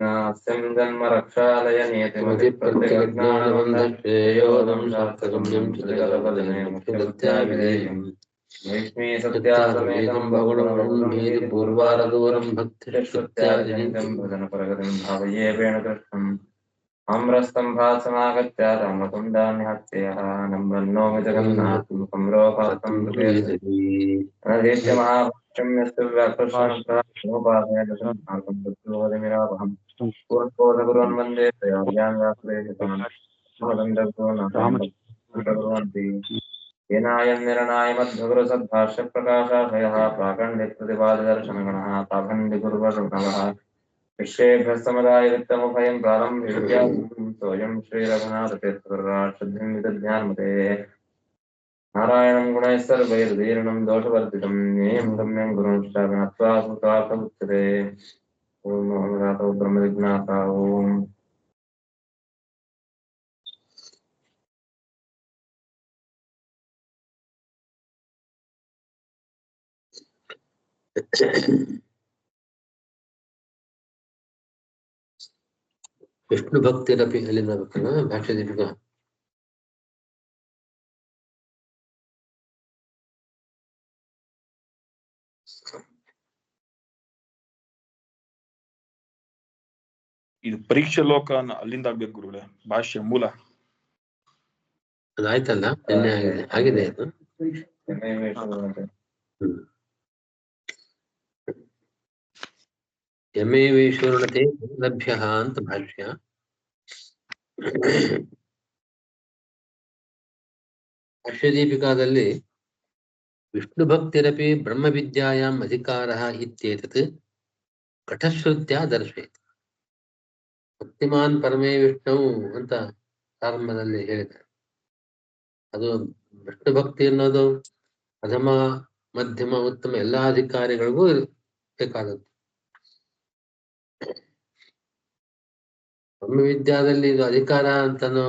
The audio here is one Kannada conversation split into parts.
नास्यं जन्म रक्षालय नियतिमति प्रत्यगज्ञानबन्धं श्रेयोदं शास्त्रगम्यं श्रुतिगतवदने मुख्यवृत्त्याभिधेयम् लक्ष्मी सत्यासमेतं बहुगुणवदनं मेदि पूर्वारदूरं भक्तिश्रुत्यादिनित्यं भजनपरगतिं भावये वेणुकृष्णम् आम्रस्तम्भात् समागत्य रामकुण्डान्यहत्यः नम्रन्नोमि जगन्नाथं रोपास्तं अनधीत्य महाभाष्यं यस्य व्याकृष्णोपासने दशनाथं तत्त्वोदमिरावहम् पूर्णबोधगुरुन् वन्दे दयाव्यान् व्यासदेशिकान् महदण्डकुर्वन्ति येनायं निरणाय मध्वगुरुसद्भाष्यप्रकाशाशयः प्राकण्डितप्रतिपाददर्शनगणः पाखण्डिगुरुवर्णवः शिष्येभ्यस्तमदाय वित्तमुभयं प्रारम्भिविद्यां सोऽयं श्रीरघुनाथतीर्थगुरुराट् विदध्यान्मते नारायणं गुणैः सर्वैर्दीर्णं दोषवर्जितं ज्ञेयं गम्यं गुरुंश्चात्वा सुतार्थमुच्यते ॐ नमो ब्रह्मविज्ञाता ॐ ವಿಷ್ಣು ಭಕ್ತಿರಪಿ ಅಲ್ಲಿಂದ ಬೇಕಲ್ಲ ಭಾಷ್ಯ ದೀಪಿಕ ಇದು ಪರೀಕ್ಷೆ ಲೋಕ ಅಲ್ಲಿಂದ ಆಗ್ಬೇಕು ಗುರುಗಳೇ ಭಾಷ್ಯ ಮೂಲ ಅದಾಯ್ತಲ್ಲ ನಿನ್ನೆ ಆಗಿದೆ ಅದು ಯಮೇವೇಶ್ವರಣತೆ ಲಭ್ಯ ಅಂತ ಭಾಷ್ಯ ಭಾಷ್ಯದೀಪಿಕಾದಲ್ಲಿ ವಿಷ್ಣು ಭಕ್ತಿರಪಿ ಬ್ರಹ್ಮವಿದ್ಯಾಯಾಂ ಅಧಿಕಾರಃ ಇತ್ಯೇತತ್ ಕಠಶ್ರುತ್ಯ ದರ್ಶಯತಿ ಭಕ್ತಿಮಾನ್ ಪರಮೇ ವಿಷ್ಣು ಅಂತ ಪ್ರಾರಂಭದಲ್ಲಿ ಹೇಳಿದ್ದಾರೆ. ಅದು ವಿಷ್ಣು ಭಕ್ತಿ ಅನ್ನೋದು ಅಧಮ ಮಧ್ಯಮ ಉತ್ತಮ ಎಲ್ಲಾ ಅಧಿಕಾರಿಗಳಿಗೂ ಬೇಕಾದದ್ದು. ಬ್ರಹ್ಮವಿದ್ಯಾದಲ್ಲಿ ಇದು ಅಧಿಕಾರ ಅಂತನೋ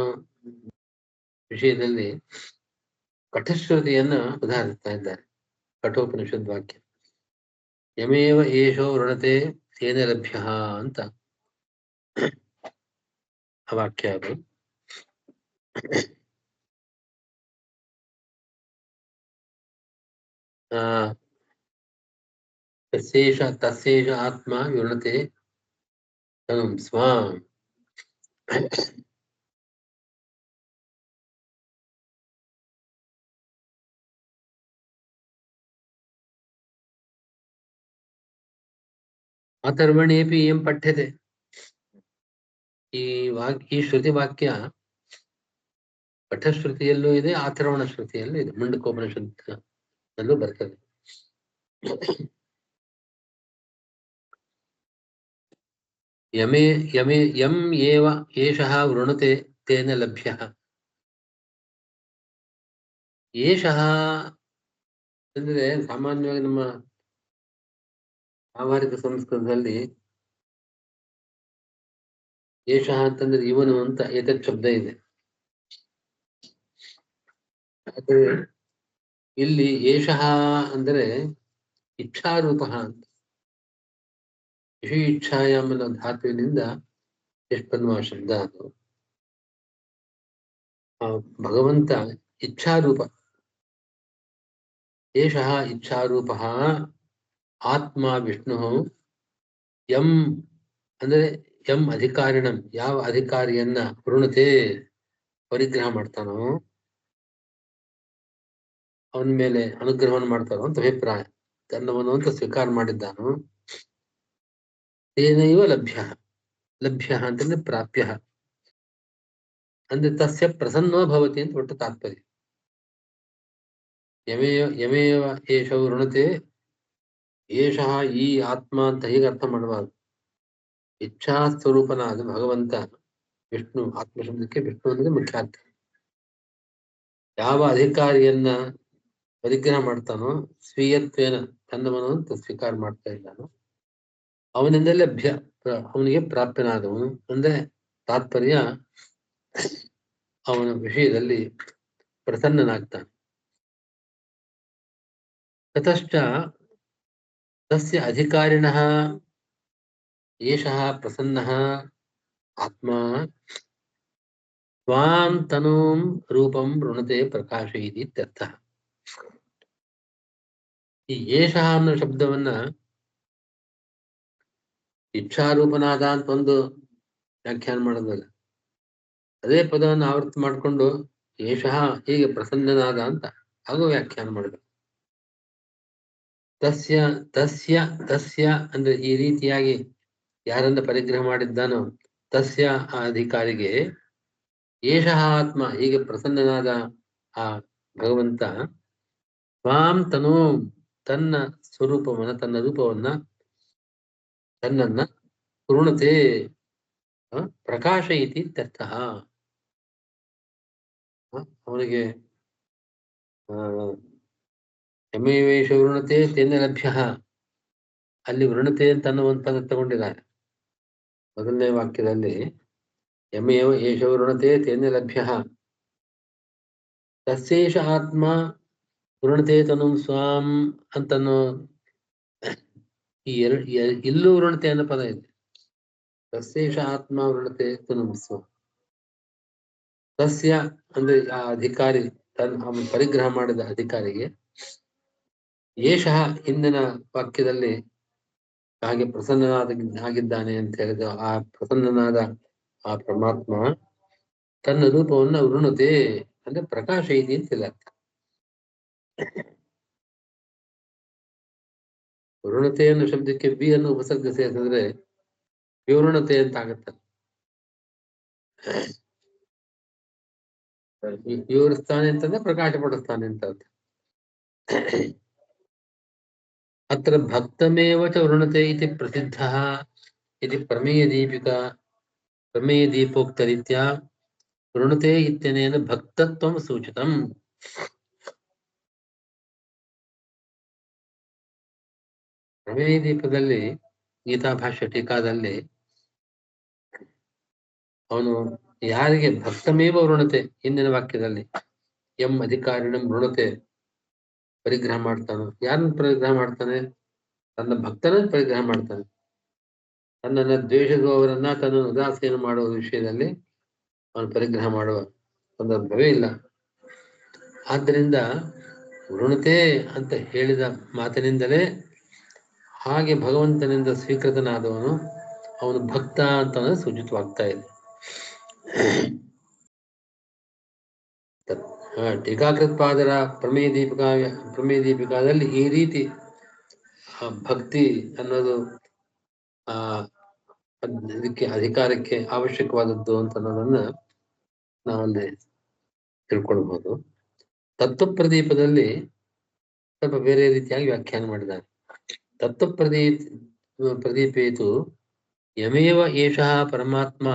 ವಿಷಯದಲ್ಲಿ ಕಠಶ್ರುತಿಯನ್ನ ಉದಾಹರಿಸ್ತಾ ಇದ್ದಾರೆ. ಕಠೋಪನಿಷದ್ ವಾಕ್ಯ ಯಮೇವ ಏಷೋ ಋಣತೆ ತೇನ ಲಭ್ಯ ಅಂತ ಆ ವಾಕ್ಯ ಅದು. ತಸ್ಯೇಷ ಆತ್ಮ ಯುಣತೆ ಸ್ವಾಂ ಅಥರ್ವಣೇಪಿ ಏಂ ಪಠ್ಯತೆ. ಈ ಶ್ರುತಿ ವಾಕ್ಯ ಕಠಶ್ರುತಿಯಲ್ಲೂ ಇದೆ, ಅಥರ್ವಣ ಶ್ರುತಿಯಲ್ಲೂ ಇದೆ, ಮುಂಡಕೋಪನಿಷತ್ತಲ್ಲೂ ಬರ್ತದೆ. ಯಂ ಏವ ಏಷಃ ವೃಣತೆ ತೇನ ಲಭ್ಯಃ. ಏಷಃ ಅಂದ್ರೆ ಸಾಮಾನ್ಯವಾಗಿ ನಮ್ಮ ವ್ಯಾವಹಾರಿಕ ಸಂಸ್ಕೃತದಲ್ಲಿ ಏಷಃ ಅಂತಂದ್ರೆ ಇವನು ಅಂತ ಏತತ್ ಶಬ್ದ ಇದೆ. ಆದ್ರೆ ಇಲ್ಲಿ ಏಷಃ ಅಂದ್ರೆ ಇಚ್ಛಾರೂಪ ಅಂತ. ಇಚ್ಛಾಯಾಮ್ ಅನ್ನೋ ಧಾತುವಿನಿಂದ ನಿಷ್ಪನ್ನವ ಶಬ್ದ ಅದು. ಭಗವಂತ ಇಚ್ಛಾರೂಪ. ಏಷಃ ಇಚ್ಛಾರೂಪ ಆತ್ಮ ವಿಷ್ಣು. ಯಂ ಅಂದ್ರೆ ಯಂ ಅಧಿಕಾರಿಣಂ, ಯಾವ ಅಧಿಕಾರಿಯನ್ನ ವೃಣತೆ ಪರಿಗ್ರಹ ಮಾಡ್ತಾನೋ, ಅವನ ಮೇಲೆ ಅನುಗ್ರಹವನ್ನು ಮಾಡ್ತಾನೋ ಅಂತ ಅಭಿಪ್ರಾಯ. ತನ್ನವನು ಅಂತ ಸ್ವೀಕಾರ ಮಾಡಿದ್ದಾನು. ತೇನೈವ ಲಭ್ಯ ಅಂತಂದ್ರೆ ಪ್ರಾಪ್ಯ ಅಂದ್ರೆ ತಸ್ಯ ಪ್ರಸನ್ನೋ ಭವತಿ ಅಂತ ಒಟ್ಟು ತಾತ್ಪರ್ಯ. ಯಮೇವ ಏಷವು ಋಣತೆ, ಏಷಃ ಈ ಆತ್ಮ ಅಂತ ಹೀಗೆ ಅರ್ಥ ಮಾಡಬಾರ್ದು. ಇಚ್ಛಾ ಸ್ವರೂಪನಾದ ಭಗವಂತ ವಿಷ್ಣು, ಆತ್ಮಶಬ್ದಕ್ಕೆ ವಿಷ್ಣು ಅಂದ್ರೆ ಮುಖ್ಯ ಅರ್ಥ. ಯಾವ ಅಧಿಕಾರಿಯನ್ನ ಪರಿಗ್ರಹ ಮಾಡ್ತಾನೋ, ಸ್ವೀಯತ್ವೇನ ತನ್ನವನು ಅಂತ ಸ್ವೀಕಾರ ಮಾಡ್ತಾ ಇದ್ದಾನೋ, ಅವನಿಂದ ಲಭ್ಯ, ಅವನಿಗೆ ಪ್ರಾಪ್ಯನಾದವನು ಅಂದ್ರೆ ತಾತ್ಪರ್ಯ ಅವನ ವಿಷಯದಲ್ಲಿ ಪ್ರಸನ್ನನಾಗ್ತಾನೆ. ತತಶ್ಚ ತಸ್ಯ ಅಧಿಕಾರಿಣಃ ಏಷಃ ಪ್ರಸನ್ನಃ ಆತ್ಮ ತ್ವಾಂ ತನೂಂ ರೂಪಂ ವೃಣತೆ ಪ್ರಕಾಶಯತಿ ಇತ್ಯರ್ಥಃ. ಈ ಏಷಃ ಅನ್ನೋ ಶಬ್ದವನ್ನ ಇಚ್ಛಾರೂಪನಾದ ಅಂತ ಒಂದು ವ್ಯಾಖ್ಯಾನ ಮಾಡೋದಲ್ಲ, ಅದೇ ಪದವನ್ನು ಆವೃತ್ತಿ ಮಾಡಿಕೊಂಡು ಏಷಃ ಹೀಗೆ ಪ್ರಸನ್ನನಾದ ಅಂತ ಹಾಗೂ ವ್ಯಾಖ್ಯಾನ ಮಾಡಬೇಕು. ತಸ್ಯ ತಸ್ಯ ತಸ್ಯ ಅಂದ್ರೆ ಈ ರೀತಿಯಾಗಿ ಯಾರನ್ನ ಪರಿಗ್ರಹ ಮಾಡಿದ್ದಾನೋ ತಸ್ಯ ಆ ಅಧಿಕಾರಿಗೆ ಏಷಃ ಆತ್ಮ ಹೀಗೆ ಪ್ರಸನ್ನನಾದ ಆ ಭಗವಂತ ತ್ವಾಂ ತನೂ ತನ್ನ ಸ್ವರೂಪವನ್ನ ತನ್ನ ರೂಪವನ್ನ ತನ್ನನ್ನ ಪೂರ್ಣತೆ ಪ್ರಕಾಶಯತಿ ಇತ್ಯರ್ಥಃ. ಅವನಿಗೆ ಯಮೇವೇಶ ವೃಣತೆ ತೇನ ಲಭ್ಯ, ಅಲ್ಲಿ ವೃಣತೆ ಅಂತ ಅನ್ನೋ ಒಂದು ಪದ ತಗೊಂಡಿದ್ದಾರೆ. ಮೊದಲನೇ ವಾಕ್ಯದಲ್ಲಿ ಯಮೇವ ಏಷ ವೃಣತೆ ತೇನ ಲಭ್ಯ, ತಸ್ಯೇಷ ಆತ್ಮ ವೃಣತೆ ತನು ಸ್ವಾಂ ಅಂತನೋ ಈ ಇಲ್ಲೂ ವೃಣತೆ ಅನ್ನೋ ಪದ ಇದೆ. ತಸ್ಯೇಷ ಆತ್ಮ ವೃಣತೆ ತನು ಸ್ವಾಂ. ತಸ್ಯ ಅಂದ್ರೆ ಆ ಅಧಿಕಾರಿ ಅವನು ಪರಿಗ್ರಹ ಮಾಡಿದ ಅಧಿಕಾರಿಗೆ ಏಷಃ ಹಿಂದಿನ ವಾಕ್ಯದಲ್ಲಿ ಹಾಗೆ ಆಗಿದ್ದಾನೆ ಅಂತ ಹೇಳಿದ ಆ ಪ್ರಸನ್ನನಾದ ಆ ಪರಮಾತ್ಮ ತನ್ನ ರೂಪವನ್ನ ವೃಣತೆ ಅಂದ್ರೆ ಪ್ರಕಾಶ ಇದೆ ಅಂತಿಲ್ಲ ಅರ್ಥ. ವೃಣತೆ ಅನ್ನೋ ಶಬ್ದಕ್ಕೆ ಬಿ ಅನ್ನೋ ಉಪಸರ್ಗ ಸೇರಿಸಿದ್ರೆ ವಿವೃಣತೆ ಅಂತ ಆಗತ್ತೆ. ವಿವರಿಸ್ತಾನೆ ಅಂತಂದ್ರೆ ಪ್ರಕಾಶ ಪಡಿಸ್ತಾನೆ ಅಂತ ಅರ್ಥ. ಅತ್ರ ಭಕ್ತಮೇವ ಚ ವೃಣತೆ ಇತಿ ಪ್ರಸಿದ್ಧಃ ಇತಿ ಪ್ರಮೇಯದೀಪೋಕ್ತರೀತ್ಯಾ ವೃಣತೆ ಇತ್ಯನೇನ ಭಕ್ತತ್ವಂ ಸೂಚಿತಂ. ಪ್ರಮೇಯದೀಪದಲ್ಲಿ ಗೀತಾಭಾಷ್ಯ ಟೀಕಾದಲ್ಲಿ ಅವನು ಯಾರಿಗೆ ಭಕ್ತಮೇವ ವೃಣತೆ ಹಿಂದಿನ ವಾಕ್ಯದಲ್ಲಿ ಎಂ ಅಧಿಕಾರಿಣಂ ವೃಣತೆ ಪರಿಗ್ರಹ ಮಾಡ್ತಾನೋ, ಯಾರನ್ನ ಪರಿಗ್ರಹ ಮಾಡ್ತಾನೆ? ತನ್ನ ಭಕ್ತನ ಪರಿಗ್ರಹ ಮಾಡ್ತಾನೆ. ತನ್ನನ್ನು ದ್ವೇಷಿಸುವವರನ್ನ ತನ್ನನ್ನು ಉದಾಸೀನ ಮಾಡುವ ವಿಷಯದಲ್ಲಿ ಅವನು ಪರಿಗ್ರಹ ಮಾಡುವ ಸಂದರ್ಭವೇ ಇಲ್ಲ. ಆದ್ದರಿಂದ ವೃಣತೆ ಅಂತ ಹೇಳಿದ ಮಾತಿನಿಂದಲೇ ಹಾಗೆ ಭಗವಂತನಿಂದ ಸ್ವೀಕೃತನಾದವನು ಅವನು ಭಕ್ತ ಅಂತ ಸೂಚಿತವಾಗ್ತಾ ಇದೆ. ಟೀಕಾಕೃತ್ಪಾದರ ಪ್ರಮೇಯದೀಪಿಕಾದಲ್ಲಿ ಈ ರೀತಿ ಭಕ್ತಿ ಅನ್ನೋದು ಇದಕ್ಕೆ ಅಧಿಕಾರಕ್ಕೆ ಅವಶ್ಯಕವಾದದ್ದು ಅಂತ ಅನ್ನೋದನ್ನ ನಾವಲ್ಲಿ ತಿಳ್ಕೊಳ್ಬಹುದು. ತತ್ವಪ್ರದೀಪದಲ್ಲಿ ಸ್ವಲ್ಪ ಬೇರೆ ರೀತಿಯಾಗಿ ವ್ಯಾಖ್ಯಾನ ಮಾಡಿದ್ದಾರೆ. ಪ್ರದೀಪೇತು ಯಮೇವ ಏಷಃ ಪರಮಾತ್ಮ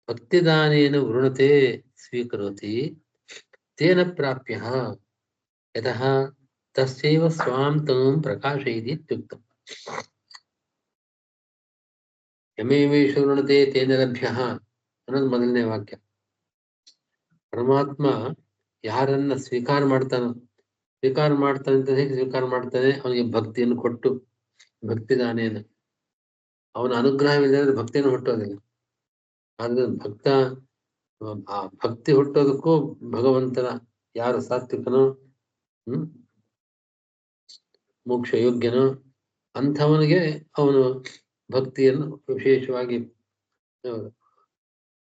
ಭಕ್ತಿದಾನೇನ ವೃಣತೆ ಸ್ವೀಕರೋತಿ ತೇನ ಪ್ರಾಪ್ಯಃ ಯತಃ ತಸ್ಯೈವ ಸ್ವಾಂ ತನುಂ ಪ್ರಕಾಶಯತಿ ಇತ್ಯುಕ್ತಂ. ಯಮೇವೇಷ ವೃಣತೆ ತೇನ ಲಭ್ಯಃ ಅನ್ನೋದು ಮೊದಲನೇ ವಾಕ್ಯ. ಪರಮಾತ್ಮ ಯಾರನ್ನ ಸ್ವೀಕಾರ ಮಾಡ್ತಾನೋ, ಸ್ವೀಕಾರ ಮಾಡ್ತಾನೆ ಅಂತ ಹೇಗೆ ಸ್ವೀಕಾರ ಮಾಡ್ತಾನೆ? ಅವನಿಗೆ ಭಕ್ತಿಯನ್ನು ಕೊಟ್ಟು, ಭಕ್ತಿದಾನೇನ. ಅವನ ಅನುಗ್ರಹವಿಲ್ಲದ್ರೆ ಭಕ್ತಿಯನ್ನು ಹುಟ್ಟೋದಿಲ್ಲ. ಆದ್ರೆ ಆ ಭಕ್ತಿ ಹುಟ್ಟೋದಕ್ಕೂ ಭಗವಂತನ ಯಾರು ಸಾತ್ವಿಕನೋ, ಮೋಕ್ಷ ಯೋಗ್ಯನೋ ಅಂಥವನಿಗೆ ಅವನು ಭಕ್ತಿಯನ್ನು ವಿಶೇಷವಾಗಿ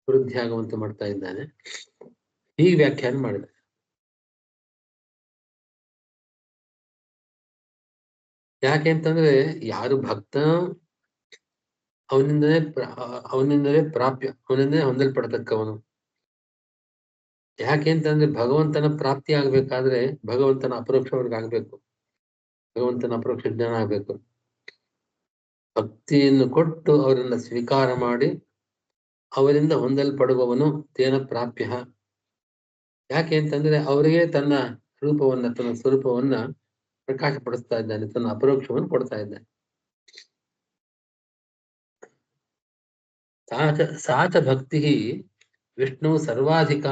ವೃದ್ಧಿ ಆಗುವಂತೆ ಮಾಡ್ತಾ ಇದ್ದಾನೆ. ಹೀಗೆ ವ್ಯಾಖ್ಯಾನ ಮಾಡಿದ. ಯಾಕೆ ಅಂತಂದ್ರೆ ಯಾರು ಭಕ್ತ ಅವನಿಂದಲೇ ಪ್ರಾಪ್ಯ, ಅವನಿಂದಲೇ ಹೊಂದಲ್ಪಡತಕ್ಕವನು. ಯಾಕೆ ಅಂತಂದ್ರೆ ಭಗವಂತನ ಪ್ರಾಪ್ತಿ ಆಗ್ಬೇಕಾದ್ರೆ ಭಗವಂತನ ಅಪರೋಕ್ಷವರ್ಗಾಗ್ಬೇಕು, ಭಗವಂತನ ಅಪರೋಕ್ಷ ಜ್ಞಾನ ಆಗ್ಬೇಕು. ಭಕ್ತಿಯನ್ನು ಕೊಟ್ಟು ಅವರನ್ನ ಸ್ವೀಕಾರ ಮಾಡಿ ಅವರಿಂದ ಹೊಂದಲ್ಪಡುವವನು ತೇನ ಪ್ರಾಪ್ಯ. ಯಾಕೆ ಅಂತಂದ್ರೆ ಅವರಿಗೆ ತನ್ನ ರೂಪವನ್ನ, ತನ್ನ ಸ್ವರೂಪವನ್ನ ಪ್ರಕಾಶಪಡಿಸ್ತಾ ಇದ್ದಾನೆ, ತನ್ನ ಅಪರೋಕ್ಷವನ್ನು ಕೊಡ್ತಾ ಇದ್ದಾನೆ. ಸಾಚ ಭಕ್ತಿ ವಿಷ್ಣು ಸರ್ವಾಧಿಕ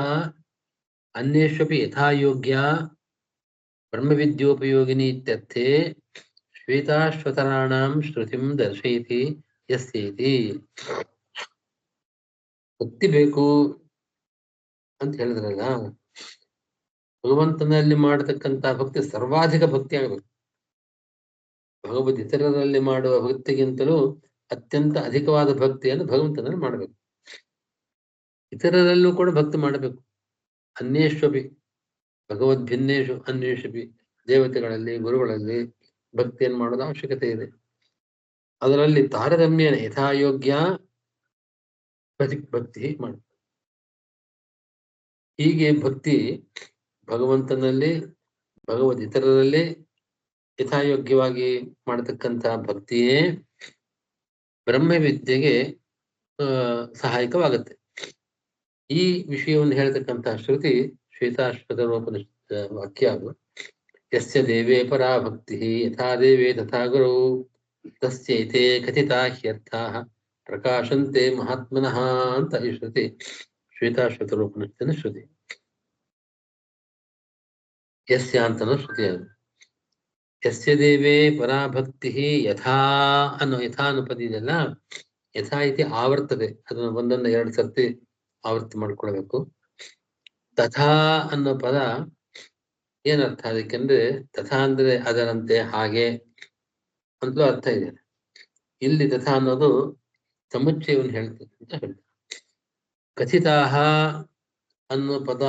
ಅನ್ಯೇಷ್ವಪಿ ಯಥಾಯೋಗ್ಯ ಬ್ರಹ್ಮವಿದ್ಯೋಪಯೋಗಿನಿ ಇತ್ಯರ್ಥೆ ಶ್ವೇತಾಶ್ವತರಾಣಾಂ ಶ್ರುತಿಂ ದರ್ಶಯತಿ ಯಸ್ಯೇತಿ ಭಕ್ತಿ ಬೇಕು ಅಂತ ಹೇಳಿದ್ರಲ್ಲ, ಭಗವಂತನಲ್ಲಿ ಮಾಡತಕ್ಕಂತ ಭಕ್ತಿ ಸರ್ವಾಧಿಕ ಭಕ್ತಿ ಆಗಬೇಕು. ಭಗವದ್ ಇತರರಲ್ಲಿ ಮಾಡುವ ಭಕ್ತಿಗಿಂತಲೂ ಅತ್ಯಂತ ಅಧಿಕವಾದ ಭಕ್ತಿಯನ್ನು ಭಗವಂತನಲ್ಲಿ ಮಾಡಬೇಕು. ಇತರರಲ್ಲೂ ಕೂಡ ಭಕ್ತಿ ಮಾಡಬೇಕು. ಅನ್ಯೇಶ್ವಪಿ ಭಗವದ್ ಭಿನ್ನೇಶು ಅನ್ಯೇಷಪಿ, ದೇವತೆಗಳಲ್ಲಿ ಗುರುಗಳಲ್ಲಿ ಭಕ್ತಿಯನ್ನು ಮಾಡೋದು ಅವಶ್ಯಕತೆ ಇದೆ. ಅದರಲ್ಲಿ ತಾರತಮ್ಯನ ಯಥಾಯೋಗ್ಯ ಭಕ್ತಿ ಮಾಡ. ಹೀಗೆ ಭಕ್ತಿ ಭಗವಂತನಲ್ಲಿ ಭಗವದ್ ಇತರರಲ್ಲಿ ಯಥಾಯೋಗ್ಯವಾಗಿ ಮಾಡತಕ್ಕಂಥ ಭಕ್ತಿಯೇ ಬ್ರಹ್ಮವಿದ್ಯೆಗೆ ಸಹಾಯಕವಾಗುತ್ತೆ. ಈ ವಿಷಯವನ್ನು ಹೇಳ್ತಕ್ಕಂತಹ ಶ್ರುತಿ ಶ್ವೇತಾಶ್ವತರೋಪನಿಷತ್ ವಾಕ್ಯ ಅದು. ಯಸ್ಯ ದೇವೇ ಪರಾ ಭಕ್ತಿ ಯಥಾ ದೇವೇ ತಥಾ ಗುರು ತಸ್ಯೈತೆ ಕಥಿತಾ ಹ್ಯರ್ಥಾಃ ಪ್ರಕಾಶಂತೆ ಮಹಾತ್ಮನಃ ಅಂತ ಈ ಶ್ರುತಿ ಶ್ವೇತಾಶ್ವತರೋಪನಿಷತ್ತಿನ ಶ್ರುತಿ. ಯಸ್ಯ ಅಂತನೋ ಶ್ರುತಿ ಅದು. ಯಸ್ಯ ದೇವೇ ಪರಾಭಕ್ತಿ ಯಥಾ ಅನ್ನೋ ಯಥಾ ಅನ್ನೋ ಪದ ಇದೆಯಲ್ಲ, ಯಥಾ ಇತಿ ಆವರ್ತದೆ, ಅದನ್ನು ಒಂದೊಂದು ಎರಡು ಸರ್ತಿ ಆವರ್ತಿ ಮಾಡ್ಕೊಳ್ಬೇಕು. ತಥಾ ಅನ್ನೋ ಪದ ಏನರ್ಥ ಅದಕ್ಕೆಂದ್ರೆ, ತಥಾ ಅಂದ್ರೆ ಅದರಂತೆ ಹಾಗೆ ಅಂತಲೂ ಅರ್ಥ ಇದೆ. ಇಲ್ಲಿ ತಥಾ ಅನ್ನೋದು ಸಮುಚ್ಚಯವನ್ನು ಹೇಳ್ತದೆ ಅಂತ ಹೇಳ್ತಾರೆ. ಕಥಿತಾಹ ಅನ್ನೋ ಪದ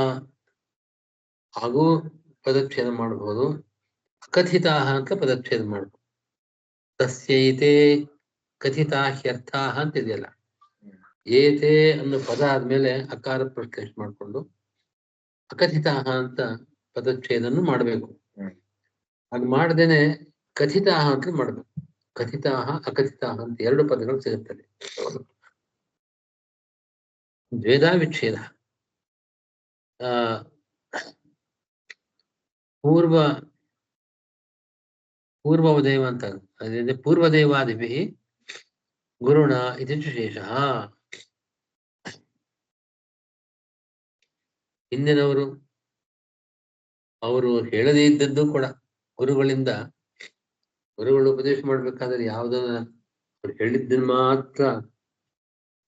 ಹಾಗೂ ಪದಚ್ಛೇದ ಮಾಡಬಹುದು, ಅಕಥಿತಾಹ ಅಂತ ಪದಚ್ಛೇದ ಮಾಡಬಹುದು. ತಸ್ಯೈತೆ ಕಥಿತಾ ಹ್ಯರ್ಥಾಹ ಅಂತ ಇದೆಯಲ್ಲ, ಏತೆ ಅನ್ನೋ ಪದ ಆದ್ಮೇಲೆ ಅಕಾರ ಪ್ರಶ್ಲೇಷ ಮಾಡಿಕೊಂಡು ಅಕಥಿತಾಹ ಅಂತ ಪದಚ್ಛೇದನ್ನು ಮಾಡಬೇಕು. ಹಾಗೆ ಮಾಡದೇನೆ ಕಥಿತಾಹ ಅಂತ ಮಾಡ್ಬೇಕು. ಕಥಿತಾಹ ಅಕಥಿತಾಹ ಅಂತ ಎರಡು ಪದಗಳು ಸಿಗುತ್ತದೆ. ದ್ವೇಧಾ ವಿಚ್ಛೇದ. ಪೂರ್ವದೇವ ಅಂತ ಅದೇ ಪೂರ್ವದೇವಾದಿಭಿ ಗುರುಣ ಇದು ವಿಶೇಷ. ಹಿಂದಿನವರು ಅವರು ಹೇಳದೇ ಇದ್ದದ್ದು ಕೂಡ ಗುರುಗಳು ಉಪದೇಶ ಮಾಡ್ಬೇಕಾದ್ರೆ ಯಾವುದನ್ನ ಅವ್ರು ಹೇಳಿದ್ದನ್ನು ಮಾತ್ರ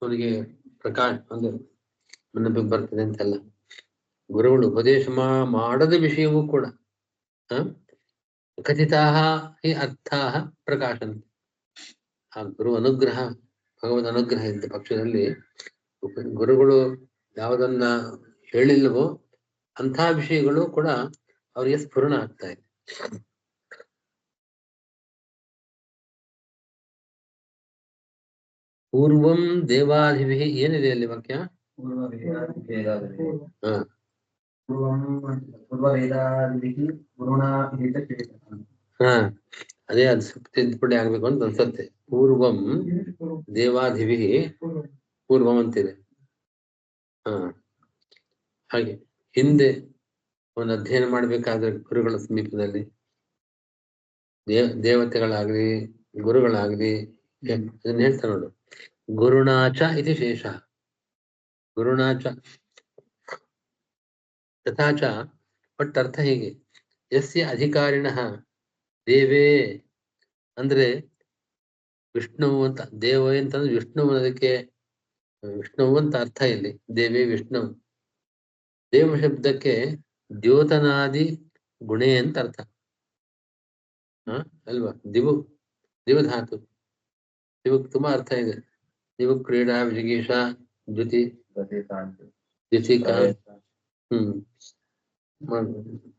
ಅವನಿಗೆ ಪ್ರಕಾಶ ಅಂದ್ರೆ ನೆನಪಿಗೆ ಬರ್ತದೆ ಅಂತೆಲ್ಲ. ಗುರುಗಳು ಉಪದೇಶ ಮಾಡದ ವಿಷಯವೂ ಕೂಡ ಕಥಿತಾಹ ಹಿ ಅರ್ಥಾಹ ಪ್ರಕಾಶಂತೆ. ಆ ಗುರು ಅನುಗ್ರಹ, ಭಗವದ್ ಅನುಗ್ರಹ ಇದ್ದ ಪಕ್ಷದಲ್ಲಿ ಗುರುಗಳು ಯಾವುದನ್ನ ಹೇಳಿಲ್ವೋ ಅಂಥ ವಿಷಯಗಳು ಕೂಡ ಅವರಿಗೆ ಸ್ಫುರಣ ಆಗ್ತಾ ಇದೆ. ಪೂರ್ವಂ ದೇವಾದಿಭಿ ಏನಿದೆ ಅಲ್ಲಿ ವಾಕ್ಯ? ಅದೇ ಅದು ತಿದ್ದುಪಡಿ ಆಗ್ಬೇಕು ಅಂತ ಅನ್ಸತ್ತೆ. ಪೂರ್ವಂ ದೇವಾದಿಭಿ ಪೂರ್ವಂ ಅಂತಿದೆ. ಹಾಗೆ ಹಿಂದೆ ಅವನು ಅಧ್ಯಯನ ಮಾಡ್ಬೇಕಾದ್ರೆ ಗುರುಗಳ ಸಮೀಪದಲ್ಲಿ ದೇವತೆಗಳಾಗ್ಲಿ ಗುರುಗಳಾಗ್ಲಿ ಅದನ್ನ ಹೇಳ್ತಾರೆ ನೋಡು, ಗುರುಣಾಚ ಇತಿ ಶೇಷ. ಗುರುಣಾಚ ತಥಾಚ ಒಟ್ಟು ಅರ್ಥ ಹೀಗೆ. ಯಸ್ಯ ಅಧಿಕಾರಿಣಃ ದೇವೇ ಅಂದ್ರೆ ವಿಷ್ಣುವು ಅಂತ, ದೇವ ಅಂತಂದ್ರೆ ವಿಷ್ಣುವು, ಅದಕ್ಕೆ ವಿಷ್ಣುವು ಅಂತ ಅರ್ಥ. ಇಲ್ಲಿ ದೇವೇ ವಿಷ್ಣು. ದೇವ ಶಬ್ದಕ್ಕೆ ದ್ಯೋತನಾದಿ ಗುಣೇ ಅಂತ ಅರ್ಥ ಅಲ್ವಾ? ದಿವಧಾತು ದಿವಕ್ಕೆ ತುಂಬಾ ಅರ್ಥ ಇದೆ. ದಿವ ಕ್ರೀಡಾ ವಿಜಿಗೀಷ ದ್ಯುತಿ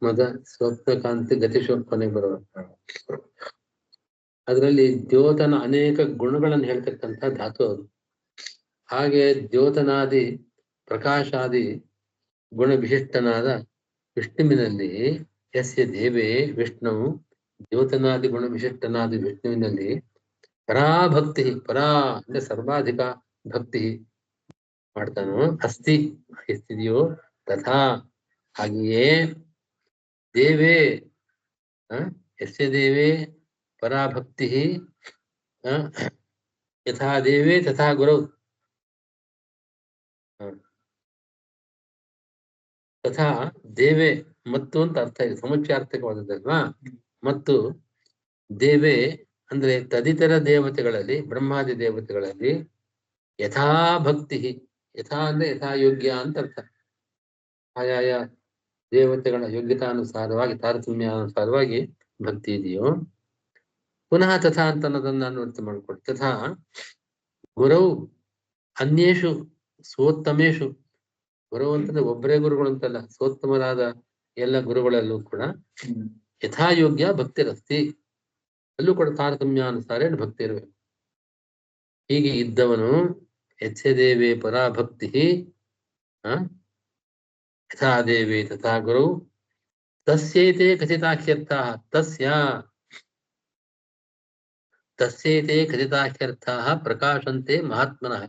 ಮದ ಸ್ವಪ್ನ ಕಾಂತಿ ಗತಿ ಕೊನೆಗೆ ಬರುವ. ಅದರಲ್ಲಿ ದ್ಯೋತನ ಅನೇಕ ಗುಣಗಳನ್ನು ಹೇಳ್ತಕ್ಕಂಥ ಧಾತು ಅದು. ಹಾಗೆ ದ್ಯೋತನಾದಿ ಪ್ರಕಾಶಾದಿ ಗುಣ ವಿಶಿಷ್ಟನಾದ ವಿಷ್ಣುವಿನಲ್ಲಿ ಯಸ್ಯ ದೇವೇ ವಿಷ್ಣು, ದ್ಯೋತನಾದಿ ಗುಣ ವಿಶಿಷ್ಟನಾದ ವಿಷ್ಣುವಿನಲ್ಲಿ ಪರಾಭಕ್ತಿ, ಪರಾ ಅಂದ್ರೆ ಸರ್ವಾಧಿಕ ಭಕ್ತಿ ಮಾಡ್ತಾನೋ ಅಸ್ತಿ ಸ್ಥಿತಿಯೋ ತಥಾ ಹಾಗೆಯೇ ದೇವೇ ಯಸ್ಯ ದೇವೇ ಪರಾಭಕ್ತಿ ಯಥಾ ದೇವೇ ತಥಾ ಗುರು. ತಥಾ ದೇವೇ ಮತ್ತು ಅಂತ ಅರ್ಥ ಇದೆ, ಸಮುಚ್ಯಾರ್ಥಕವಾದದ್ದಲ್ವಾ. ಮತ್ತು ದೇವೇ ಅಂದ್ರೆ ತದಿತರ ದೇವತೆಗಳಲ್ಲಿ ಬ್ರಹ್ಮಾದಿ ದೇವತೆಗಳಲ್ಲಿ ಯಥಾ ಭಕ್ತಿ, ಯಥಾ ಅಂದ್ರೆ ಯಥಾಯೋಗ್ಯ ಅಂತ ಅರ್ಥ. ಆಯಾಯ ದೇವತೆಗಳ ಯೋಗ್ಯತಾನುಸಾರವಾಗಿ ತಾರತಮ್ಯಾನುಸಾರವಾಗಿ ಭಕ್ತಿ ಇದೆಯೋ, ಪುನಃ ತಥಾ ಅಂತ ಅನ್ನೋದನ್ನ ನಾನು ಅರ್ಥ ಮಾಡ್ಕೊಡಿ. ತಥಾ ಗುರೌ ಅನ್ಯೇಷು ಸ್ವೋತ್ತಮೇಶು, ಗುರು ಅಂತಂದ್ರೆ ಒಬ್ಬರೇ ಗುರುಗಳು ಅಂತಲ್ಲ, ಸ್ವೋತ್ತಮರಾದ ಎಲ್ಲ ಗುರುಗಳಲ್ಲೂ ಕೂಡ ಯಥಾಯೋಗ್ಯ ಭಕ್ತಿರಸ್ತಿ, ಅಲ್ಲೂ ಕೂಡ ತಾರತಮ್ಯಾನುಸಾರ ಭಕ್ತಿ ಇರಬೇಕು. ಹೀಗೆ ಇದ್ದವನು ಯಥದೇವೇ ಪರಾಭಕ್ತಿ ಯಥಾ ದೇವೇ ತಥಾ ಗುರು ತಸ್ಯೈತೆ ಕಥಿತಾಖ್ಯರ್ಥಾಃ ತಸ್ಯೈತೆ ಕಥಿತಾಖ್ಯರ್ಥಾಃ ಪ್ರಕಾಶಂತೆ ಮಹಾತ್ಮನಃ